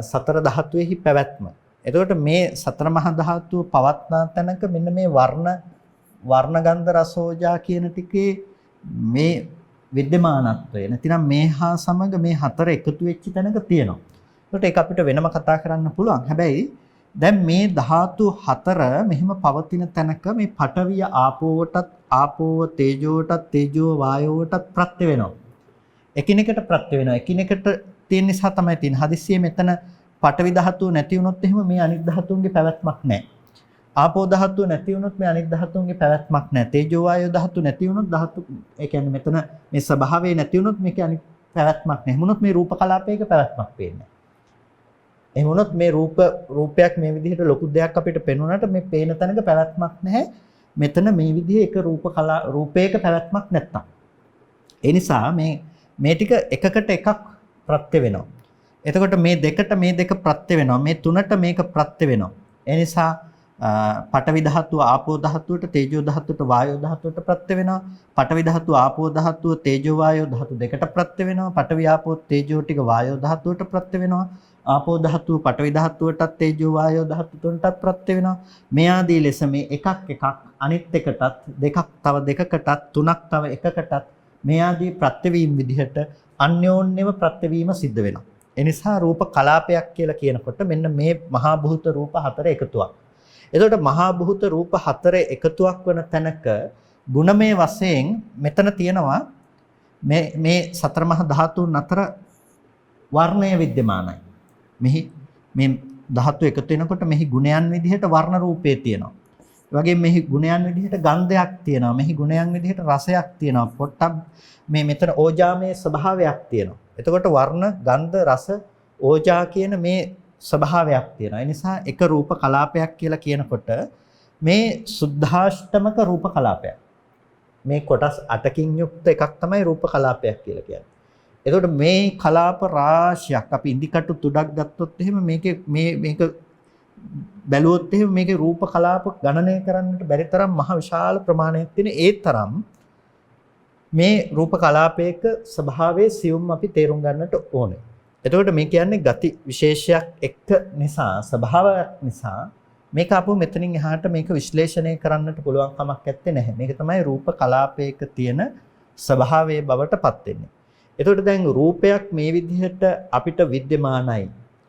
සතර ධාතුවේහි පැවැත්ම. එතකොට මේ සතර මහා ධාතුව පවත්නා තැනක මෙන්න මේ වර්ණ ගන්ධ රසෝජා කියන ටිකේ මේ විද්‍යමානත්වය නැතිනම් මේ හා සමග මේ හතර එකතු වෙච්ච තැනක තියෙනවා. ඒකට ඒක අපිට වෙනම කතා කරන්න පුළුවන්. හැබැයි දැන් මේ ධාතු හතර මෙහෙම පවතින තැනක මේ පඨවිය ආපෝවටත් ආපෝව තේජෝවටත් තේජෝ වායෝවටත් ප්‍රත්‍ය වෙනවා. එකිනෙකට ප්‍රත්‍ය වෙනවා. එකිනෙකට තියෙන නිසා තමයි තියෙන්නේ. හදිස්සියේ මෙතන පඨවි ධාතුව නැති වුණොත් එහෙම මේ අනිත් ධාතුන්ගේ පැවැත්මක් නැහැ. ආපෝ ධාතුව නැති වුණොත් මේ අනිත් ධාතුන්ගේ පැවැත්මක් නැහැ. තේජෝ වායෝ ධාතු නැති වුණොත් ධාතු ඒ කියන්නේ මෙතන මේ ස්වභාවය නැති වුණොත් මේකේ අනිත් පැවැත්මක් නැහැ. එහෙමනොත් මේ රූප කලාපයක පැවැත්මක් පේන්නේ. එහෙම වුණොත් මේ රූපයක් මේ විදිහට ලොකු දෙයක් අපිට පෙනුනට මේ පේන තැනක පැවැත්මක් නැහැ. මෙතන මේ විදිහේ එක රූපයක පැවැත්මක් නැත්තම්. ඒ නිසා මේ ටික එකකට එකක් ප්‍රත්‍ය වෙනවා. එතකොට මේ දෙකට මේ දෙක ප්‍රත්‍ය වෙනවා. මේ තුනට මේක ප්‍රත්‍ය වෙනවා. ඒ නිසා පඨවි ධාතුව ආපෝ ධාතුවට තේජෝ ධාතුවට වායෝ ධාතුවට ප්‍රත්‍ය වෙනවා. පඨවි ධාතුව ආපෝ ධාතුව තේජෝ වායෝ ධාතු දෙකට ප්‍රත්‍ය වෙනවා. පඨවි ආපෝ තේජෝ ටික වායෝ ධාතුවට ප්‍රත්‍ය වෙනවා. ආපෝ ධාතුව පඨවි ධාතුවටත් තේජෝ වායෝ ධාතු තුනටත් ප්‍රත්‍ය වෙනවා. මේ ආදී ලෙස මේ එකක් අනිත් එකටත් දෙකක් තව දෙකකටත් තුනක් තව එකකටත් මේ ආදී ප්‍රත්‍ය වීම විදිහට අන්‍යෝන්‍යව ප්‍රත්‍ය වීම සිද්ධ වෙනවා. ඒ නිසා රූප කලාපයක් කියලා කියනකොට මෙන්න මේ මහා භූත රූප හතර එකතුවක්. එතකොට මහා භූත රූප හතර එකතුවක් වන තැනක ගුණමය වශයෙන් මෙතන තියෙනවා මේ සතර මහා ධාතුන් අතර වර්ණය විද්‍යමානයි. මේ ධාතු එකතු වෙනකොට මෙහි ගුණයන් විදිහට වර්ණ රූපේ තියෙනවා. ඒ වගේම මෙහි ගුණයන් විදිහට ගන්ධයක් තියෙනවා. මෙහි ගුණයන් විදිහට රසයක් තියෙනවා. පොට්ටබ් මෙතන ඕජාමය ස්වභාවයක් තියෙනවා. එතකොට වර්ණ, ගන්ධ, රස, ඕජා කියන මේ ස්වභාවයක් තියෙනවා. ඒ නිසා එක රූප කලාපයක් කියලා කියනකොට මේ සුද්ධාෂ්ටමක රූප කලාපයක්. මේ කොටස් 8කින් යුක්ත එකක් තමයි රූප කලාපයක් කියලා කියන්නේ. එතකොට මේ කලාප රාශියක් අපි ඉදිකටු තුඩක් ගත්තොත් එහෙම මේක බැලුවොත් එහෙම මේකේ රූප කලාප ගණනය කරන්නට බැරි තරම් මහ විශාල ප්‍රමාණයක් තියෙන ඒ තරම් මේ රූප කලාපයක ස්වභාවයේ සියුම් අපි තේරුම් ගන්නට ඕනේ. එතකොට මේ කියන්නේ ගති විශේෂයක් එක්ක නිසා ස්වභාවයක් නිසා මේක අපු මෙතනින් එහාට මේක විශ්ලේෂණය කරන්නට පුළුවන් කමක් නැත්තේ නැහැ. මේක තමයි රූප කලාපයක තියෙන ස්වභාවයේ බවට පත් වෙන්නේ. එතකොට දැන් රූපයක් මේ විදිහට අපිට विद्यමානයි.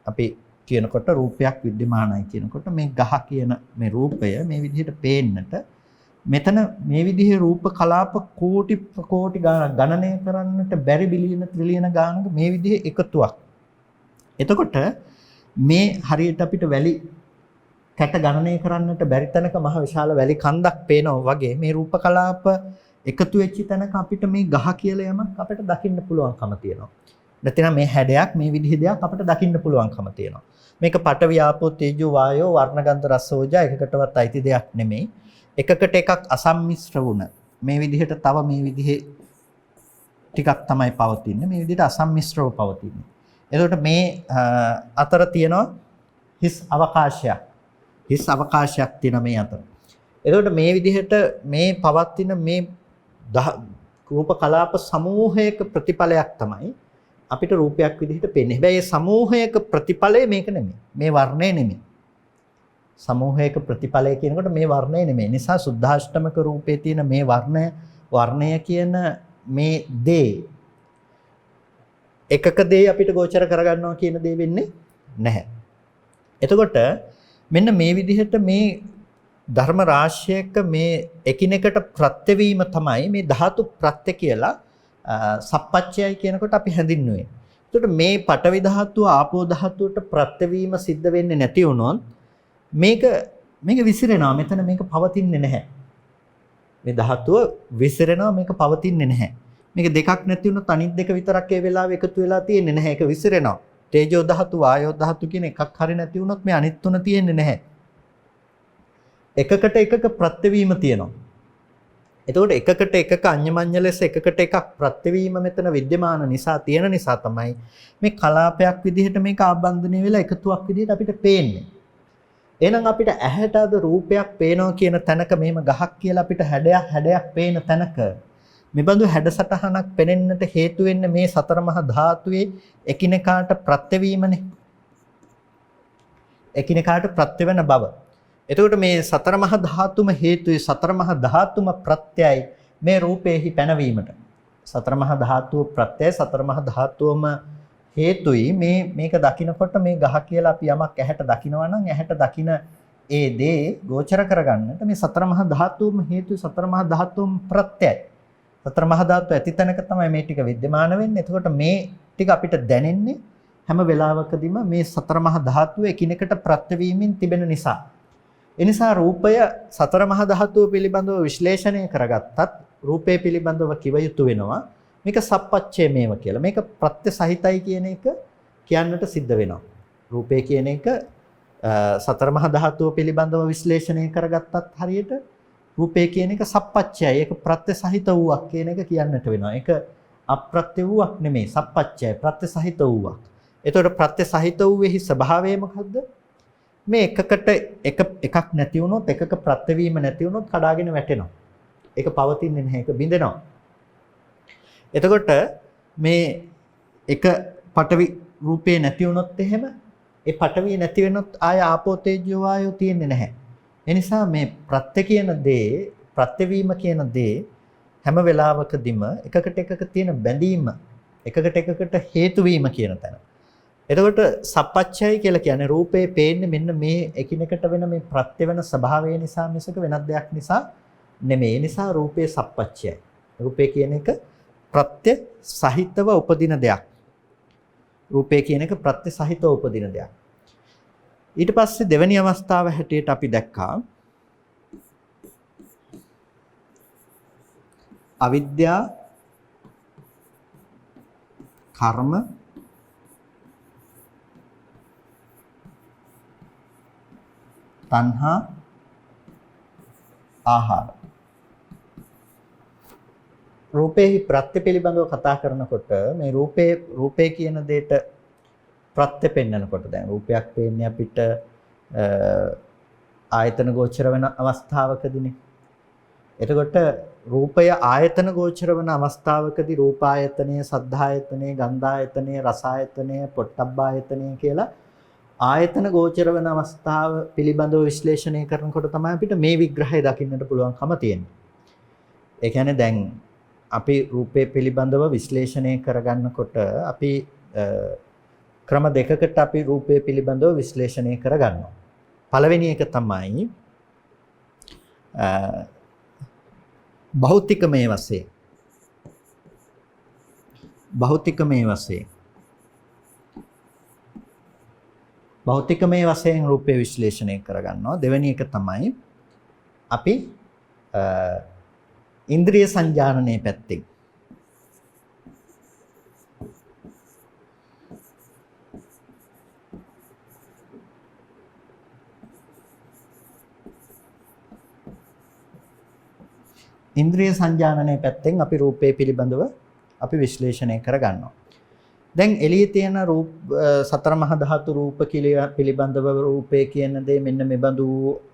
අපි කියනකොට රූපයක් विद्यමානයි කියනකොට මේ ගහ කියන මේ රූපය මේ විදිහට පේන්නට මෙතන මේ විදිහේ රූප කලාප කෝටි ගණනය කරන්නට බැරි බිලියන ත්‍රිලියන ගානක මේ විදිහේ එකතුවක්. එතකොට මේ හරියට අපිට වැලි කැට ගණනය කරන්නට බැරි තැනක මහ විශාල වැලි කන්දක් පේනවා වගේ මේ රූප කලාප එකතු වෙච්ච තැනක අපිට මේ ගහ කියලා යමක් අපිට දකින්න පුළුවන්කම තියෙනවා. නැත්නම් මේ හැඩයක් මේ විදිහේ දෙයක් අපිට දකින්න පුළුවන්කම තියෙනවා. මේක පඨවි ආපෝ තේජෝ වායෝ වර්ණ ගන්ධ රස ඕජා එකකටවත් අයිති දෙයක් නෙමෙයි. එකකට එකක් අසම්මිශ්‍ර වුණ මේ විදිහට තව මේ විදිහේ ටිකක් තමයි පවතින්නේ. මේ විදිහට අසම්මිශ්‍රව පවතින්නේ. එතකොට මේ අතර තියෙනවා හිස් අවකාශයක්. හිස් අවකාශයක් තියෙන මේ අතර. එතකොට මේ විදිහට මේ පවතින මේ රූප කලාප සමූහයක ප්‍රතිඵලයක් තමයි අපිට රූපයක් විදිහට පේන්නේ. හැබැයි මේ සමූහයක ප්‍රතිඵලය මේක නෙමෙයි. මේ වර්ණය නෙමෙයි. සමූහයක ප්‍රතිඵලය කියනකොට මේ වර්ණය නෙමෙයි. නිසා සුද්ධාෂ්ටමක රූපේ තියෙන මේ වර්ණය කියන මේ දේ එකක දේ අපිට ගෝචර කරගන්නවා කියන දේ වෙන්නේ නැහැ. එතකොට මෙන්න මේ විදිහට මේ ධර්ම රාශියක මේ එකිනෙකට ප්‍රත්‍ය වීම තමයි මේ ධාතු ප්‍රත්‍ය කියලා සප්පච්චයයි කියනකොට අපි හැඳින්නුවේ. එතකොට මේ පඨවි ධාතුව ආපෝ ධාතුවට ප්‍රත්‍ය වීම සිද්ධ වෙන්නේ නැති වුණොත් මේක විසිරෙනවා. මෙතන මේක පවතින්නේ නැහැ. මේ ධාතුව විසිරෙනවා, මේක පවතින්නේ නැහැ. මේක දෙකක් නැති වුණොත් අනිත් දෙක විතරක් ඒ වෙලාවේ එකතු වෙලා තියෙන්නේ නැහැ. ඒක විසිරෙනවා. තේජෝ ධාතු, වායෝ ධාතු කියන එකක් හරි නැති වුණොත් මේ අනිත් තුන තියෙන්නේ නැහැ. එකකට එකක ප්‍රත්‍යවීම තියෙනවා. එතකොට එකකට එකක අඤ්ඤමඤ්ඤ ලෙස එකකට එකක් ප්‍රත්‍යවීම මෙතන विद्यमान නිසා තියෙන නිසා තමයි මේ කලාපයක් විදිහට මේක ආබන්ධනය වෙලා එකතුවක් විදිහට අපිට පේන්නේ. එහෙනම් අපිට ඇහැට අද රූපයක් පේනවා කියන තැනක මෙහෙම ගහක් කියලා අපිට හැඩයක් පේන තැනක මෙබඳු හැඩසටහනක් පෙනෙන්නට හේතු වෙන්නේ මේ සතර මහා ධාතුවේ එකිනෙකාට ප්‍රත්‍යවීමනේ. එකිනෙකාට ප්‍රත්‍ය වෙන බව. එතකොට මේ සතර මහා ධාතුම හේතුයි, සතර මහා ධාතුම ප්‍රත්‍යයයි මේ රූපේහි පැනවීමට. සතර මහා ධාතුව ප්‍රත්‍යය, සතර මහා ධාතුවම හේතුයි මේක දකින්නකොට මේ ගහ කියලා අපි යමක් ඇහැට දකිනවා නම් ඇහැට දකින ඒ දේ ගෝචර කරගන්නට මේ සතර මහා ධාතුවම හේතුයි, සතර මහා ධාතුවම ප්‍රත්‍යයයි. සතර මහා ධාතු ඇති තැනක තමයි මේ ටික विद्यमान වෙන්නේ. එතකොට මේ ටික අපිට දැනෙන්නේ හැම වෙලාවකදීම මේ සතර මහා ධාතුව එකිනෙකට ප්‍රත්‍යවීමෙන් තිබෙන නිසා. ඒ නිසා රූපය සතර මහා ධාතුව පිළිබඳව විශ්ලේෂණය කරගත්තත් රූපය පිළිබඳව කිව යුතු වෙනවා. මේක සප්පච්චේ මේව කියලා. මේක ප්‍රත්‍ය සහිතයි කියන එක කියන්නට සිද්ධ වෙනවා. රූපය කියන එක සතර මහා ධාතුව පිළිබඳව විශ්ලේෂණය කරගත්තත් හරියට රූපය කියන එක සප්පච්චයයි. ඒක ප්‍රත්‍ය සහිත වූවක් කියන එක කියන්නට වෙනවා. ඒක අප්‍රත්‍ය වූවක් නෙමෙයි, සප්පච්චයයි, ප්‍රත්‍ය සහිත වූවක්. එතකොට ප්‍රත්‍ය සහිත වූෙහි ස්වභාවය මොකද්ද? මේ එකක් නැති වුණොත්, එකක ප්‍රත්‍යවීම නැති වුණොත් කඩාගෙන වැටෙනවා. ඒක පවතින්නේ නැහැ, ඒක බිඳෙනවා. එතකොට මේ එක පඨවි රූපේ නැති වුණොත් එහෙම ඒ පඨවිය නැති වෙනොත් ආය ආපෝ තේජෝ වායෝ තියෙන්නේ නැහැ. ඒ නිසා මේ ප්‍රත්‍ය කියන දේ, ප්‍රත්‍යවීම කියන දේ හැම වෙලාවකදීම එකකට එකක තියෙන බැඳීම, එකකට එකකට හේතු වීම කියන තැන. එතකොට සප්පච්චයයි කියලා කියන්නේ රූපේ පේන්නේ මෙන්න මේ එකිනෙකට වෙන මේ ප්‍රත්‍ය වෙන ස්වභාවය නිසා මිසක වෙනත් දෙයක් නිසා නෙමෙයි. ඒ නිසා රූපේ සප්පච්චයයි. රූපේ කියන එක ප්‍රත්‍ය සහිතව උපදින දෙයක්. රූපේ කියන එක ප්‍රත්‍ය සහිතව උපදින දෙයක්. ඊට පස්සේ දෙවෙනි අවස්ථාව හැටියට අපි දැක්කා අවිද්‍යා, කර්ම, තණ්හා, ආහාර. රූපේ ප්‍රත්‍ය පිළිබඳව කතා කරනකොට මේ රූපේ කියන දෙයට ප්‍රත්‍ය පෙන්නනකොට දැන් රූපයක් පේන්නේ අපිට ආයතන ගෝචර වෙන අවස්ථාවකදීනේ. එතකොට රූපය ආයතන ගෝචර වෙන අවස්ථාවකදී රූපායතනය, සද්ධායතනය, ගන්ධායතනය, රසායතනය, පොට්ටබ්බායතනය කියලා ආයතන ගෝචර වෙන අවස්ථාව පිළිබඳව විශ්ලේෂණය කරනකොට තමයි අපිට මේ විග්‍රහය දකින්නට පුළුවන්කම තියෙන්නේ. ඒ කියන්නේ දැන් අපි රූපේ පිළිබඳව විශ්ලේෂණය කරගන්නකොට අපි ක්‍රම දෙකකට අපි රූපය පිළිබඳව විශ්ලේෂණය කරගන්නවා. පළවෙනි එක තමයි භෞතිකමය වශයෙන්. භෞතිකමය වශයෙන් රූපය විශ්ලේෂණය කරගන්නවා. දෙවෙනි එක තමයි අපි ඉන්ද්‍රිය සංජානනයේ පැත්තෙන් ඉන්ද්‍රිය සංජානනයේ පැත්තෙන් අපි රූපේ පිළිබඳව අපි විශ්ලේෂණය කරගන්නවා. දැන් එළියේ තියෙන රූප සතර මහා ධාතු රූප පිළිබඳව රූපේ කියන දේ මෙන්න මෙබඳු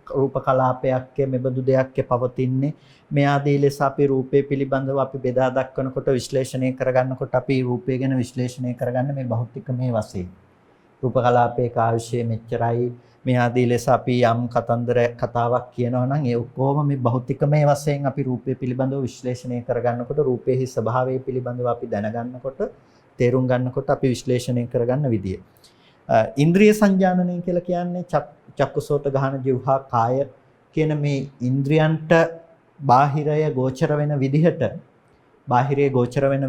රූප කලාපයක් මෙබඳු දෙයක් පවතින්නේ මේ ආදී ලෙස අපි රූපේ පිළිබඳව අපි බෙදා දක්වනකොට විශ්ලේෂණය කරගන්නකොට අපි රූපය ගැන විශ්ලේෂණය කරගන්න මේ භෞතිකමය වශයෙන් රූප කලාපයක ආයුෂය මෙච්චරයි මේ ආදී ලෙස අපි යම් කතන්දර කතාවක් කියනවා නම් ඒ ඔක්කොම මේ භෞතිකමය වශයෙන් අපි රූපය පිළිබඳව විශ්ලේෂණය කරගන්නකොට රූපයේ ස්වභාවය පිළිබඳව අපි දැනගන්නකොට තේරුම් ගන්නකොට අපි විශ්ලේෂණය කරගන්න විදිය. ඉන්ද්‍රිය සංජානනය කියලා කියන්නේ චක්කුසෝත ගහන જીවහා කාය කියන මේ ඉන්ද්‍රියන්ට බාහිරය ගෝචර වෙන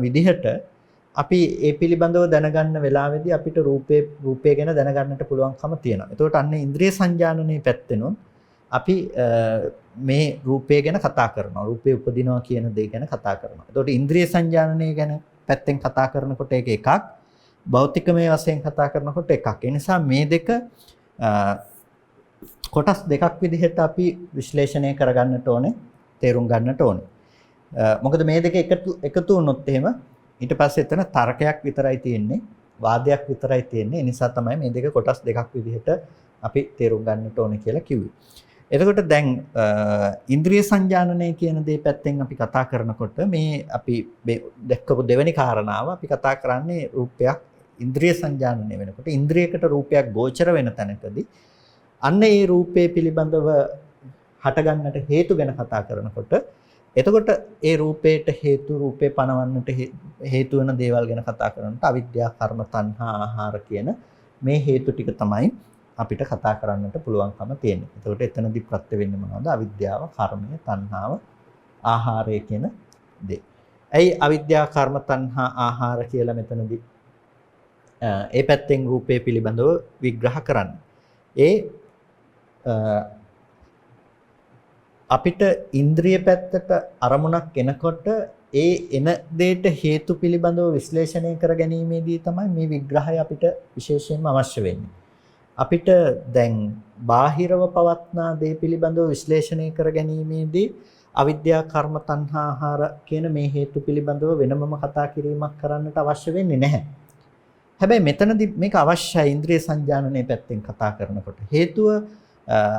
විදිහට අපි ඒ පිළිබඳව දැනගන්න වෙලාවේදී අපිට රූපය ගැන දැනගන්නට පුළුවන්කම තියෙනවා. එතකොට අන්න ඉන්ද්‍රිය සංජානනයේ පැත්තෙනොත් අපි මේ රූපය ගැන කතා කරනවා. රූපේ උපදිනවා කියන දේ ගැන කතා කරනවා. එතකොට ඉන්ද්‍රිය සංජානනය ගැන පැත්තෙන් කතා කරනකොට ඒක එකක්, භෞතිකමය වශයෙන් කතා කරනකොට එකක්. ඒ නිසා මේ දෙක කොටස් දෙකක් විදිහට අපි විශ්ලේෂණය කරගන්නට ඕනේ, තේරුම් ගන්නට ඕනේ. මොකද මේ දෙක එකතු වුණොත් එහෙම ඊට පස්සේ එතන තර්කයක් විතරයි තියෙන්නේ, වාදයක් විතරයි තියෙන්නේ. ඒ නිසා තමයි මේ දෙක කොටස් දෙකක් විදිහට අපි තේරුම් ගන්නට ඕනේ කියලා කිව්වේ. එතකොට දැන් ඉන්ද්‍රිය සංජානනය කියන දේ පැත්තෙන් අපි කතා කරනකොට මේ අපි දැක්කපු දෙවෙනි කාරණාව අපි කතා කරන්නේ රූපයක් ඉන්ද්‍රිය සංජානනය වෙනකොට ඉන්ද්‍රියකට රූපයක් ගෝචර වෙන තැනකදී අන්න ඒ රූපේ පිළිබඳව හටගන්නට හේතු ගැන කතා කරනකොට එතකොට ඒ රූපේට හේතු රූපේ පනවන්නට හේතු වෙන දේවල් ගැන කතා කරනකොට අවිද්‍යාව, කර්ම, තණ්හා, ආහාර කියන මේ හේතු ටික තමයි අපිට කතා කරන්නට පුළුවන්කම තියෙන්නේ. එතකොට එතනදී ප්‍රත්‍ය වෙන්නේ මොනවද? අවිද්‍යාව, කර්මය, තණ්හාව, ආහාරය කියන දේ. ඇයි අවිද්‍යාව, කර්ම, තණ්හා, ආහාර කියලා මෙතනදී ඒ පැත්තෙන් රූපේ පිළිබඳව විග්‍රහ කරන්නේ? අපිට ඉන්ද්‍රිය පැත්තට අරමුණක් එනකොට ඒ එන දෙයට හේතු පිළිබඳව විශ්ලේෂණය කර ගැනීමේදී තමයි මේ විග්‍රහය අපිට විශේෂයෙන්ම අවශ්‍ය වෙන්නේ. අපිට දැන් බාහිරව පවත්නා දේ පිළිබඳව විශ්ලේෂණය කර ගැනීමේදී අවිද්‍යාව, කර්ම, තණ්හා, ආහාර කියන මේ හේතු පිළිබඳව වෙනමම කතා කිරීමක් කරන්නට අවශ්‍ය වෙන්නේ නැහැ. හැබැයි මෙතනදී මේක අවශ්‍යයි ඉන්ද්‍රිය සංජානනයේ පැත්තෙන් කතා කරනකොට. හේතුව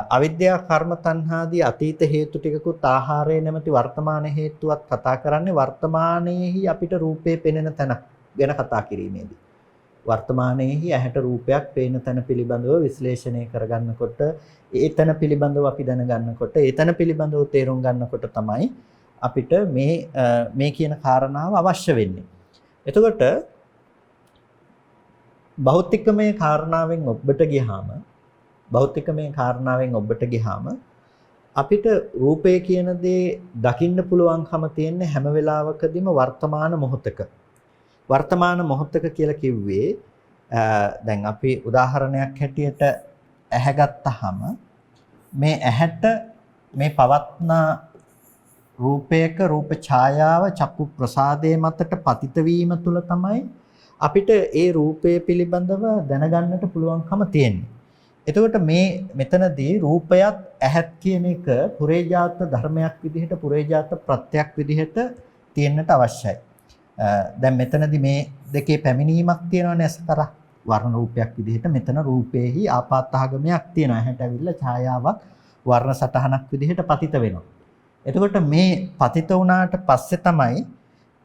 අවිද්‍යාව, කර්ම, තණ්හාදී අතීත හේතු ටිකකුත් ආහාරය නැමැති වර්තමාන හේතුවත් කතා කරන්නේ වර්තමානයේහි අපිට රූපේ පෙනෙන තැන ගැන කතා කිරීමේදී. වර්තමානයේහි ඇහැට රූපයක් පේන තැන පිළිබඳව විශ්ලේෂණය කරගන්නකොට ඒ තැන පිළිබඳව අපි දැනගන්නකොට ඒ තැන පිළිබඳව තේරුම් ගන්නකොට තමයි අපිට මේ කියන කාරණාව අවශ්‍ය වෙන්නේ. එතකොට භෞතිකමය කාරණාවෙන් ඔබට ගියාම අපිට රූපය කියන දේ දකින්න පුළුවන්කම තියෙන හැම වෙලාවකදීම වර්තමාන මොහොතක. වර්තමාන මොහොතක කියලා කිව්වේ දැන් අපි උදාහරණයක් හැටියට ඇහැ ගත්තාම මේ ඇහැට මේ පවත්න රූපයක රූප ඡායාව චක්කු ප්‍රසාදයේ මතට පතිත වීම තුළ තමයි අපිට ඒ රූපය පිළිබඳව දැනගන්නට පුළුවන්කම තියෙන්නේ. එතකොට මෙතනදී රූපයත් ඇහත් කියන එක පුරේජාත ධර්මයක් විදිහට පුරේජාත ප්‍රත්‍යක් විදිහට තියෙන්නට අවශ්‍යයි. දැන් මෙතනදී මේ දෙකේ පැමිණීමක් තියෙනවනේ අසකර වර්ණ රූපයක් විදිහට මෙතන රූපේහි ආපාතහගමයක් තියෙනවා. ඇහැට ඇවිල්ලා ඡායාවක් වර්ණ සටහනක් විදිහට පතිත වෙනවා. එතකොට මේ පතිත වුණාට පස්සේ තමයි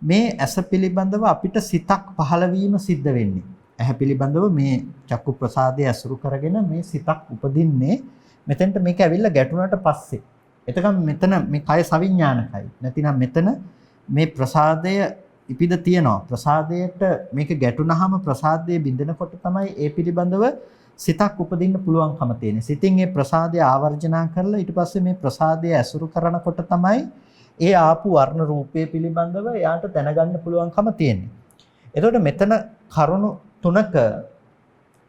මේ ඇස පිළිබඳව අපිට සිතක් පහළ වීම සිද්ධ වෙන්නේ. ඇහැ පිළිබඳව මේ චක්කු ප්‍රසාදය ඇසුරු කරගෙන මේ සිතක් උපදින්නේ මෙතෙන්ට මේක ඇවිල්ලා ගැටුණාට පස්සේ. එතකම් මෙතන මේ කය සවිඥානිකයි. නැතිනම් මෙතන මේ ප්‍රසාදය ඉපිද තියෙනවා. ප්‍රසාදයට මේක ගැටුණාම ප්‍රසාදයේ බිඳෙනකොට තමයි ඒ පිළිබඳව සිතක් උපදින්න පුළුවන්කම තියෙන්නේ. සිතින් මේ ප්‍රසාදය ආවර්ජනා කරලා ඊට පස්සේ මේ ප්‍රසාදය ඇසුරු කරනකොට තමයි ඒ ආපු වර්ණ රූපය පිළිබඳව එයාට දැනගන්න පුළුවන්කම තියෙන්නේ. එතකොට මෙතන කරුණු තුනක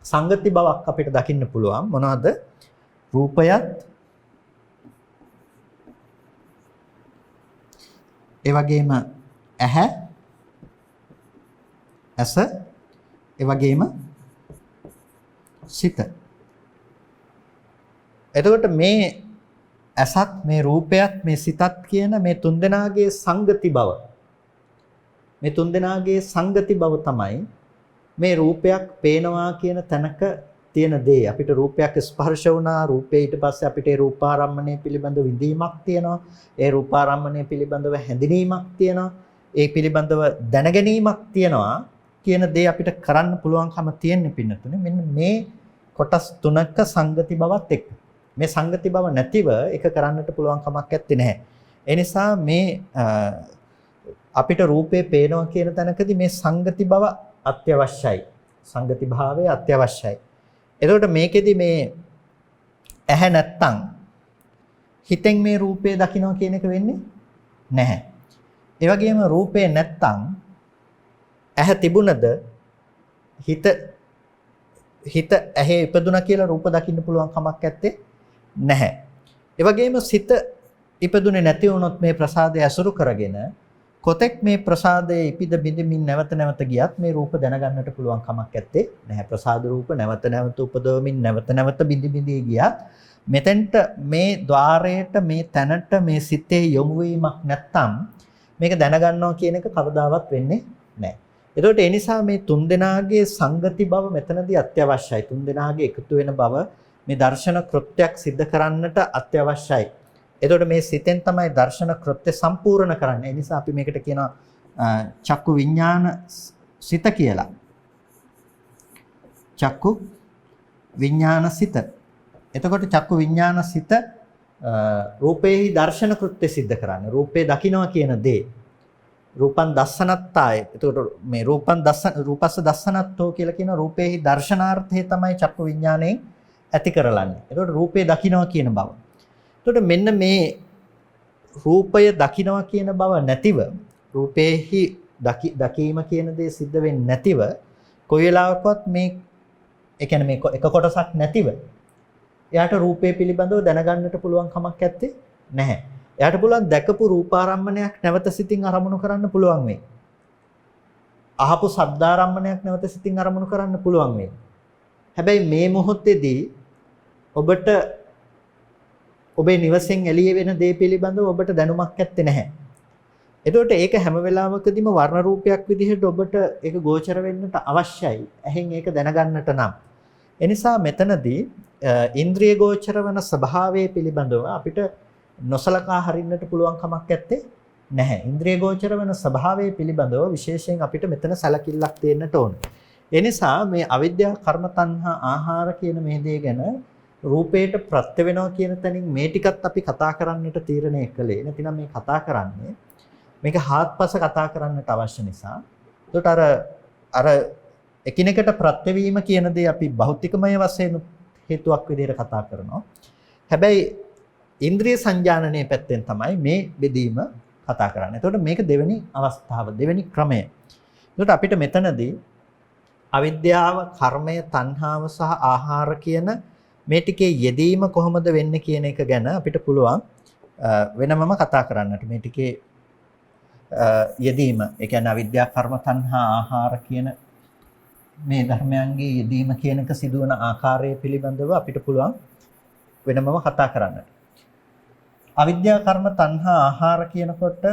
සංගති බවක් අපිට දකින්න පුළුවන්. මොනවද? රූපයත් ඒ වගේම ඇහැ ඇස ඒ වගේම සිත. එතකොට මේ ඇසත් මේ රූපයත් මේ සිතත් කියන මේ තුන්දෙනාගේ සංගති බව. මේ තුන්දෙනාගේ සංගති බව තමයි මේ රූපයක් පේනවා කියන තැනක තියෙන දේ. අපිට රූපයක් ස්පර්ශ වුණා, රූපේ ඊට පස්සේ අපිට ඒ රූපාරම්මණය පිළිබඳ විඳීමක් තියෙනවා. ඒ රූපාරම්මණය පිළිබඳව හැඳිනීමක් තියෙනවා. ඒ පිළිබඳව දැනගැනීමක් තියෙනවා කියන දේ අපිට කරන්න පුළුවන්කම තියෙන්නේ පින්නතුනේ. මෙන්න මේ කොටස් තුනක සංගති බවත් එක්ක. මේ සංගති බව නැතිව ඒක කරන්නට පුළුවන් කමක් නැත්තේ නැහැ. ඒ නිසා මේ අපිට රූපේ පේනවා කියන තැනකදී මේ සංගති බව අත්‍යවශ්‍යයි. සංගති භාවය අත්‍යවශ්‍යයි. එතකොට මේකෙදි මේ ඇහැ නැත්තම් හිතෙන් මේ රූපේ දකින්න කියන එක වෙන්නේ නැහැ. ඒ වගේම රූපේ නැත්තම් ඇහැ තිබුණද හිත ඇහි ඉපදුනා කියලා රූප දකින්න පුළුවන් කමක් නැත්තේ නැහැ. ඒ වගේම සිත ඉපදුනේ නැති වුණොත් මේ ප්‍රසාදය අසුරු කරගෙන කොතෙක් මේ ප්‍රසාදයේ ඉපිද බිඳමින් නැවත නැවත ගියත් මේ රූප දැනගන්නට පුළුවන් කමක් නැත්තේ නැහැ. ප්‍රසාද රූප නැවත නැවත උපදවමින් නැවත නැවත බිඳ බිඳී ගියත් මෙතෙන්ට මේ ద్వාරයට මේ තැනට මේ සිතේ යොමු වීමක් නැත්තම් මේක දැනගන්නවා කියන එක කවදාවත් වෙන්නේ නැහැ. ඒකට ඒ නිසා මේ තුන්දෙනාගේ සංගති බව මෙතනදී අත්‍යවශ්‍යයි. තුන්දෙනාගේ එකතු වෙන බව මේ දර්ශන කෘත්‍යයක් සිද්ධ කරන්නට අත්‍යවශ්‍යයි. එතකොට මේ සිතෙන් තමයි දර්ශන කෘත්‍ය සම්පූර්ණ කරන්නේ. ඒ නිසා අපි මේකට කියනවා චක්කු විඥාන සිත කියලා. චක්කු විඥාන සිත. එතකොට චක්කු විඥාන සිත රූපේහි දර්ශන කෘත්‍ය සිද්ධ කරන්නේ. රූපේ දකින්නවා කියන දේ. රූපං දස්සනත්තාය. එතකොට මේ රූපස්ස දස්සනත්තෝ කියලා කියන රූපේහි දර්ශනාර්ථය තමයි චක්කු විඥාණයෙන් ඇති කරලන්නේ. එතකොට රූපේ දකින්නවා කියන බව. එතකොට මෙන්න මේ රූපය දකින්නවා කියන බව නැතිව රූපේහි දකීම කියන දේ සිද්ධ වෙන්නේ නැතිව කොයි වෙලාවකවත් මේ ඒ කියන්නේ මේ එක කොටසක් නැතිව එයාට රූපේ පිළිබඳව දැනගන්නට පුළුවන් කමක් නැත්තේ නැහැ. එයාට පුළුවන් දැකපු රූපාරම්මණයක් නැවත සිතින් අරමුණු කරන්න පුළුවන් වෙයි. අහපු ශබ්දාරම්මණයක් නැවත සිතින් අරමුණු කරන්න පුළුවන් වෙයි. හැබැයි මේ මොහොතේදී ඔබට ඔබේ නිවසෙන් එළිය වෙන දේ පිළිබඳව ඔබට දැනුමක් නැත්තේ නැහැ. එතකොට ඒක හැම වෙලාවකදීම වර්ණ රූපයක් විදිහට ඔබට ඒක ගෝචර වෙන්නට අවශ්‍යයි. එහෙන් ඒක දැනගන්නට නම්. එනිසා මෙතනදී ඉන්ද්‍රිය ගෝචර වන ස්වභාවය පිළිබඳව අපිට නොසලකා හරින්නට පුළුවන් කමක් නැත්තේ නැහැ. ඉන්ද්‍රිය ගෝචර වන ස්වභාවය පිළිබඳව විශේෂයෙන් අපිට මෙතන සැලකිල්ලක් තියෙන්නට ඕන. ඒ නිසා මේ අවිද්‍යාව, කර්ම, තණ්හා, ආහාර කියන මේ දේ ගැන රූපයට ප්‍රත්‍ය වෙනවා කියන තැනින් මේ ටිකත් අපි කතා කරන්නට තීරණය කළේ. නැතිනම් මේ කතා කරන්නේ මේක හාත්පස කතා කරන්නට අවශ්‍ය නිසා. ඒකට අර එකිනෙකට ප්‍රත්‍ය වීම කියන දේ අපි භෞතිකමය වශයෙන් හේතුවක් විදිහට කතා කරනවා. හැබැයි ඉන්ද්‍රිය සංජානනයේ පැත්තෙන් තමයි මේ බෙදීම කතා කරන්නේ. එතකොට මේක දෙවෙනි අවස්ථාව, දෙවෙනි ක්‍රමය. එතකොට අපිට මෙතනදී අවිද්‍යාව, කර්මය, තණ්හාව සහ ආහාර කියන මේ ටිකේ යෙදීම කොහොමද වෙන්නේ කියන එක ගැන අපිට පුළුවන් වෙනමම කතා කරන්නට. මේ ටිකේ යෙදීම, ඒ කියන්නේ අවිද්‍යාව, කර්ම, තණ්හා, ආහාර කියන මේ ධර්මයන්ගේ යෙදීම කියන එක සිදුවන ආකාරය පිළිබඳව අපිට පුළුවන් වෙනමම කතා කරන්නට. අවිද්‍යාව, කර්ම, තණ්හා, ආහාර කියනකොට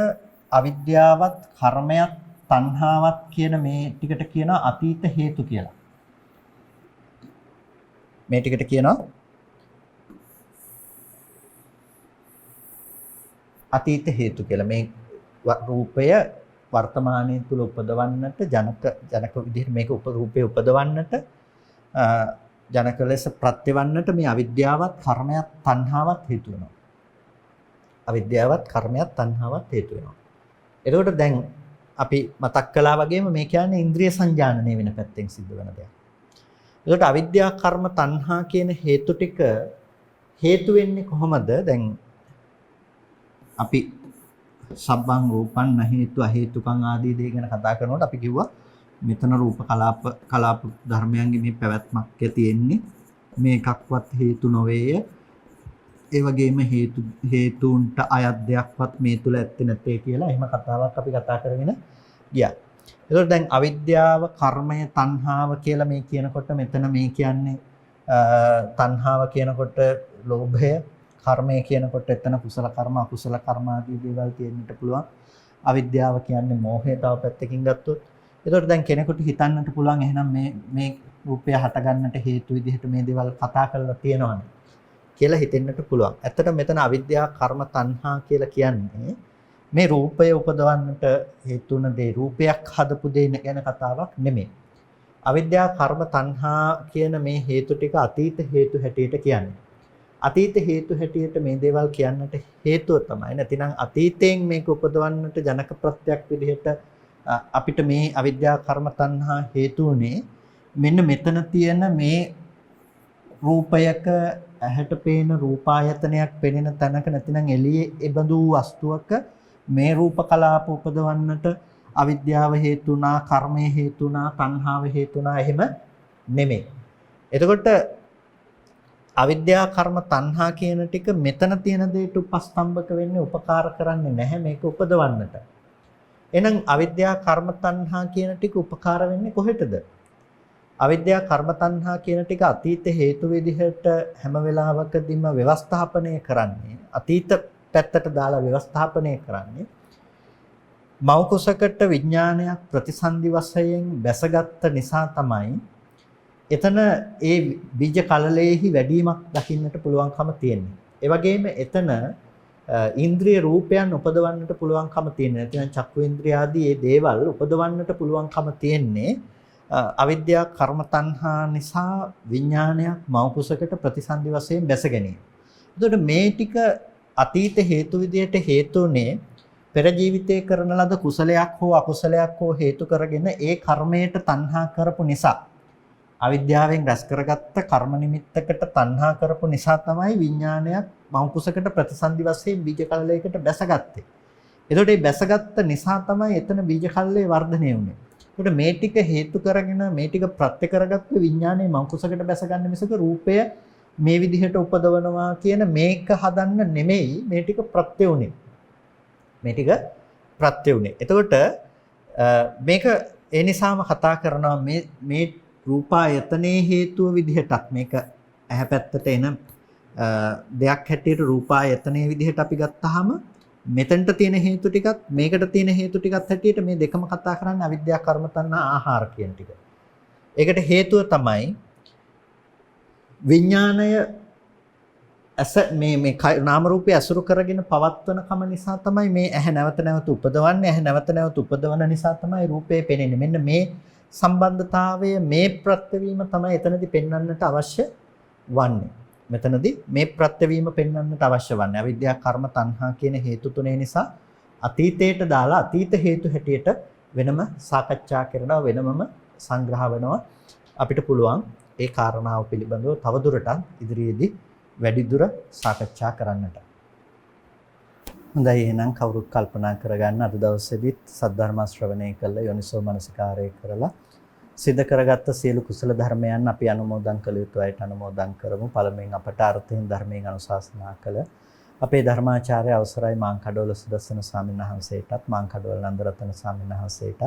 අවිද්‍යාවත්, කර්මයක්, තණ්හාවත් කියන මේ ටිකට කියනවා අතීත හේතු කියලා. මේ ටිකට කියනවා අතීත හේතු කියලා. මේ රූපය වර්තමානයේ තුල උපදවන්නට ජනක විදිහට මේක රූපේ උපදවන්නට ජනක ලෙස ප්‍රත්‍යවන්නට මේ අවිද්‍යාවත්, කර්මයක්, තණ්හාවත් හේතු වෙනවා. අවිද්‍යාවත්, කර්මයක්, තණ්හාවත් හේතු වෙනවා. එතකොට දැන් අපි මතක් කළා වගේම මේ කියන්නේ ඉන්ද්‍රිය සංජානනය වෙන පැත්තෙන් සිද්ධ වෙන දෙයක්. ඒකට අවිද්‍යාව, කර්ම, තණ්හා කියන හේතු ටික හේතු වෙන්නේ කොහොමද? දැන් අපි සබ්බං රූපං න හේතු අහේතුකං ආදී දේ ගැන කතා කරනකොට අපි කිව්වා මෙතන රූප කලාප ධර්මයන්ගේ මේ පැවැත්මක් තියෙන්නේ මේකක්වත් හේතු නොවේය. ඒ වගේම හේතුන්ට අයත් දෙයක්වත් මේ තුල ඇත්තේ නැtei කියලා එහෙම කතාවක් අපි කතා කරගෙන ගියා. ඒතකොට දැන් අවිද්‍යාව, කර්මය, තණ්හාව කියලා මේ කියනකොට මෙතන මේ කියන්නේ තණ්හාව කියනකොට ලෝභය, කර්මය කියනකොට එතන කුසල කර්ම අකුසල කර්ම ආදී දේවල් තියෙන්නට පුළුවන්. අවිද්‍යාව කියන්නේ මෝහය තව පැත්තකින් ගත්තොත්. ඒතකොට දැන් කෙනෙකුට හිතන්නට පුළුවන් එහෙනම් මේ රූපය හටගන්නට හේතු විදිහට මේ දේවල් කතා කරලා තියෙනවනේ කියලා හිතෙන්නට පුළුවන්. ඇත්තට මෙතන අවිද්‍යා කර්ම තණ්හා කියලා කියන්නේ මේ රූපය උපදවන්නට හේතු වන දේ රූපයක් හදපු දේ ගැන කතාවක් නෙමෙයි. අවිද්‍යා කර්ම තණ්හා කියන මේ හේතු ටික අතීත හේතු හැටියට කියන්නේ. අතීත හේතු හැටියට මේ දේවල් කියන්නට හේතුව තමයි නැතිනම් අතීතයෙන් මේක උපදවන්නට ජනක ප්‍රත්‍යක් විදිහට අපිට මේ අවිද්‍යා කර්ම තණ්හා හේතු උනේ මෙන්න මෙතන තියෙන මේ රූපයක ඇහැට පේන රූපායතනයක් පෙනෙන තැනක නැතිනම් එළියේ එබඳු වස්තුවක මේ රූප කලාප උපදවන්නට අවිද්‍යාව හේතුණා, කර්මය හේතුණා, තණ්හාව හේතුණා එහෙම නෙමෙයි. එතකොට අවිද්‍යා කර්ම තණ්හා කියන ටික මෙතන තියෙන දෙයට උපස්තම්භක වෙන්නේ උපකාර කරන්නේ නැහැ මේක උපදවන්නට. එහෙනම් අවිද්‍යා කර්ම තණ්හා කියන ටික උපකාර වෙන්නේ කොහෙටද? අවිද්‍යා කර්ම තණ්හා කියන ටික අතීත හේතු විදිහට හැම වෙලාවකදීම ව්‍යවස්ථාපනය කරන්නේ අතීත පැත්තට දාලා ව්‍යවස්ථාපනය කරන්නේ මව කුසකට විඥානයක් ප්‍රතිසන්දි වශයෙන් බැසගත්ත නිසා තමයි එතන ඒ බීජ කලලයේහි වැඩිමක් දකින්නට පුළුවන්කම තියෙන්නේ. ඒ වගේම එතන ඉන්ද්‍රිය රූපයන් උපදවන්නට පුළුවන්කම තියෙන්නේ. නැත්නම් චක්කු ඉන්ද්‍රිය ආදී මේ දේවල් උපදවන්නට පුළුවන්කම තියෙන්නේ අවිද්‍යා කර්ම තණ්හා නිසා විඥානයක් මව කුසකට ප්‍රතිසන්දි වශයෙන් බැස ගැනීම. එතකොට මේ ටික අතීත හේතු විදියට හේතුනේ පෙර ජීවිතයේ කරන ලද කුසලයක් හෝ අකුසලයක් හෝ හේතු කරගෙන ඒ කර්මයට තණ්හා කරපු නිසා අවිද්‍යාවෙන් රැස් කරගත්ත කර්ම නිමිත්තකට තණ්හා කරපු නිසා තමයි විඥානයක් මව කුසකට ප්‍රතිසන්දි වශයෙන් බීජ කලලයකට බැසගත්තේ. එතකොට මේ බැසගත්ත නිසා තමයි එතන බීජ කලලේ වර්ධනය වුනේ. එතකොට මේ ටික හේතු කරගෙන මේ ටික ප්‍රත්‍ය කරගත්ත විඥානයේ මව කුසකට බැසගන්න මිසක රූපය මේ විදිහට උපදවනවා කියන මේක හදන්න නෙමෙයි මේ ටික ප්‍රත්‍ය උනේ. මේ ටික ප්‍රත්‍ය උනේ. එතකොට මේක ඒ නිසාම කතා කරනවා මේ රූපායතනයේ හේතුව විදිහටත් මේක ඇහැ පැත්තට එන දෙයක් හැටියට රූපායතනයේ විදිහට අපි ගත්තාම මෙතනට තියෙන හේතු ටිකත් මේකට තියෙන හේතු ටිකත් හැටියට මේ දෙකම කතා කරන්නේ අවිද්‍යා කර්ම තණ්හා ආහාර කියන ටික. ඒකට හේතුව තමයි විඥාණය ඇස මේ නාම රූපය අසුරු කරගෙන පවත්වන කම නිසා තමයි මේ ඇහැ නැවත නැවත උපදවන්නේ. ඇහැ නැවත නැවත උපදවන නිසා තමයි රූපය පෙනෙන්නේ. මෙන්න මේ සම්බන්ධතාවය මේ ප්‍රත්‍යවීම තමයි එතනදී පෙන්වන්නට අවශ්‍ය වන්නේ. මෙතනදී මේ ප්‍රත්‍යවීම පෙන්වන්නට අවශ්‍ය වන්නේ අවිද්‍යා කර්ම තණ්හා කියන හේතු තුනේ නිසා අතීතයට දාලා අතීත හේතු හැටියට වෙනම සාකච්ඡා කරනවා වෙනමම සංග්‍රහ වෙනවා අපිට පුළුවන් ඒ කාරණාව පිළිබඳව තවදුරටත් ඉදිරියේදී වැඩිදුර සාකච්ඡා කරන්නට. හොඳයි එහෙනම් කවුරුත් කල්පනා කරගන්න අද දවසේදීත් සද්ධර්ම ශ්‍රවණය කළ යෝනිසෝ මනසිකාරය කරලා සිද්ධ කරගත්ත සියලු කුසල ධර්මයන් අපි අනුමෝදන් කළ යුතු අයට අනුමෝදන් කරමු. පළමුවෙන් අපට අර්ථයෙන් ධර්මයෙන් අනුශාසනා කළ අපේ ධර්මාචාර්ය අවසරයි මාංකඩවල සුදස්සන ස්වාමීන් වහන්සේටත් මාංකඩවල නන්දරතන ස්වාමීන් වහන්සේටත්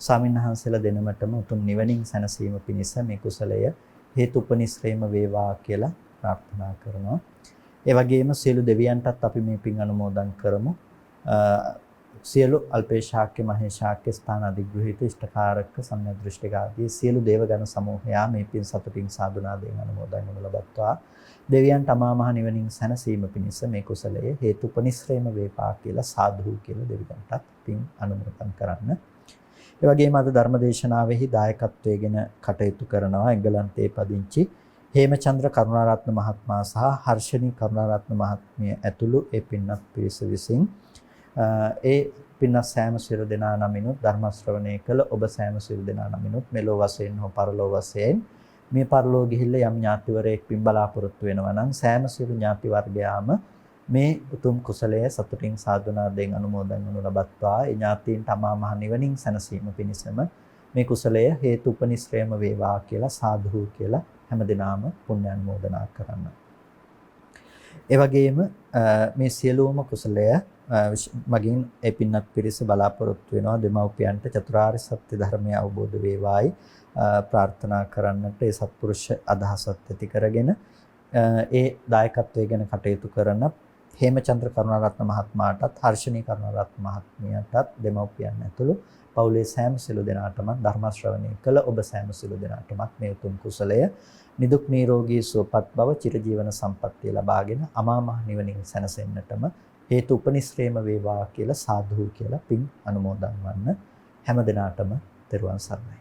ස්වාමීන් වහන්සේලා දෙනමටම උතුම් නිවනින් සැනසීම පිණිස මේ කුසලය හේතුපනිශ්‍රේම වේවා කියලා ප්‍රාර්ථනා කරනවා. ඒ වගේම සියලු දෙවියන්ටත් අපි මේ පින් අනුමෝදන් කරමු. සියලු අල්පේශාක්‍ය මහේශාක්‍ය ස්ථාන අධිග්‍රහිත ඉෂ්ඨකාරක සම්‍යක් දෘෂ්ටික ආදී සියලු දේවගණ සමූහයා මේ පින් සතුටින් සාදුනාදයෙන් අනුමෝදන් වනු ලබත්වා දෙවියන්ට අමා මහ නිවනින් සැනසීම පිණිස මේ කුසලයේ හේතුපනිශ්‍රේම වේවා කියලා සාදු කියලා දෙවියන්ටත් පින් අනුමෝදන් කරන්න. ඒ වගේම අද ධර්මදේශනාවෙහි දායකත්වයෙන් කටයුතු කරනවා එංගලන්තයේ පදිංචි හේමචන්ද්‍ර කරුණාරත්න මහත්මයා සහ හර්ෂණී කරුණාරත්න මහත්මිය ඇතුළු ඒ පින්වත් පිරිස විසින් ඒ පින්වත් සෑම සියලු දෙනා නමිනුත් ධර්ම ශ්‍රවණය කළ ඔබ සෑම සියලු දෙනා නමිනුත් මෙලෝ වශයෙන් හෝ පරලෝ වශයෙන් මේ පරලෝ ගිහිල්ලා යම් ඥාතිවරයෙක් පින් බලාපොරොත්තු වෙනවා නම් සෑම සියලු ඥාති වර්ගයාම මේ උතුම් කුසලයේ සතුටින් සාදුනාදයෙන් අනුමෝදන් වනු ලබත්වා ඒ ඥාතීන්ට අමා මහ නිවනින් සැනසීම පිණිසම මේ කුසලය හේතුපනිශ්‍රේම වේවා කියලා සාදු කියලා හැමදෙනාම පුණ්‍ය අනුමෝදනා කරන්න. ඒ වගේම මේ සියලුම කුසලය මගින් ඒ පින්වත් පිරිස බලාපොරොත්තු වෙනවා දෙමව්පියන්ට චතුරාර්ය සත්‍ය ධර්මය අවබෝධ වේවායි ප්‍රාර්ථනා කරන්නට ඒ සත්පුරුෂ අදහසත් ඇති කරගෙන ඒ දායකත්වයේ ගැන කටයුතු කරන හේමචන්ද්‍ර කරුණාරත්න මහත්මයාටත් හර්ෂණී කරුණාරත්න මහත්මියටත් දෙමව්පියන් ඇතුළු පවුලේ සෑම සිළු දෙනාටම ධර්ම ශ්‍රවණය කළ ඔබ සෑම සිළු දෙනාටම මේ උතුම් කුසලය නිදුක් නිරෝගී සුවපත් බව චිරජීවන සම්පන්නිය ලබාගෙන අමා මහ නිවනින් සැනසෙන්නටම හේතු උපනිශ්‍රේම වේවා කියලා සාදු කියලා පින් අනුමෝදන් වන්න හැම දිනාටම තෙරුවන් සරණයි.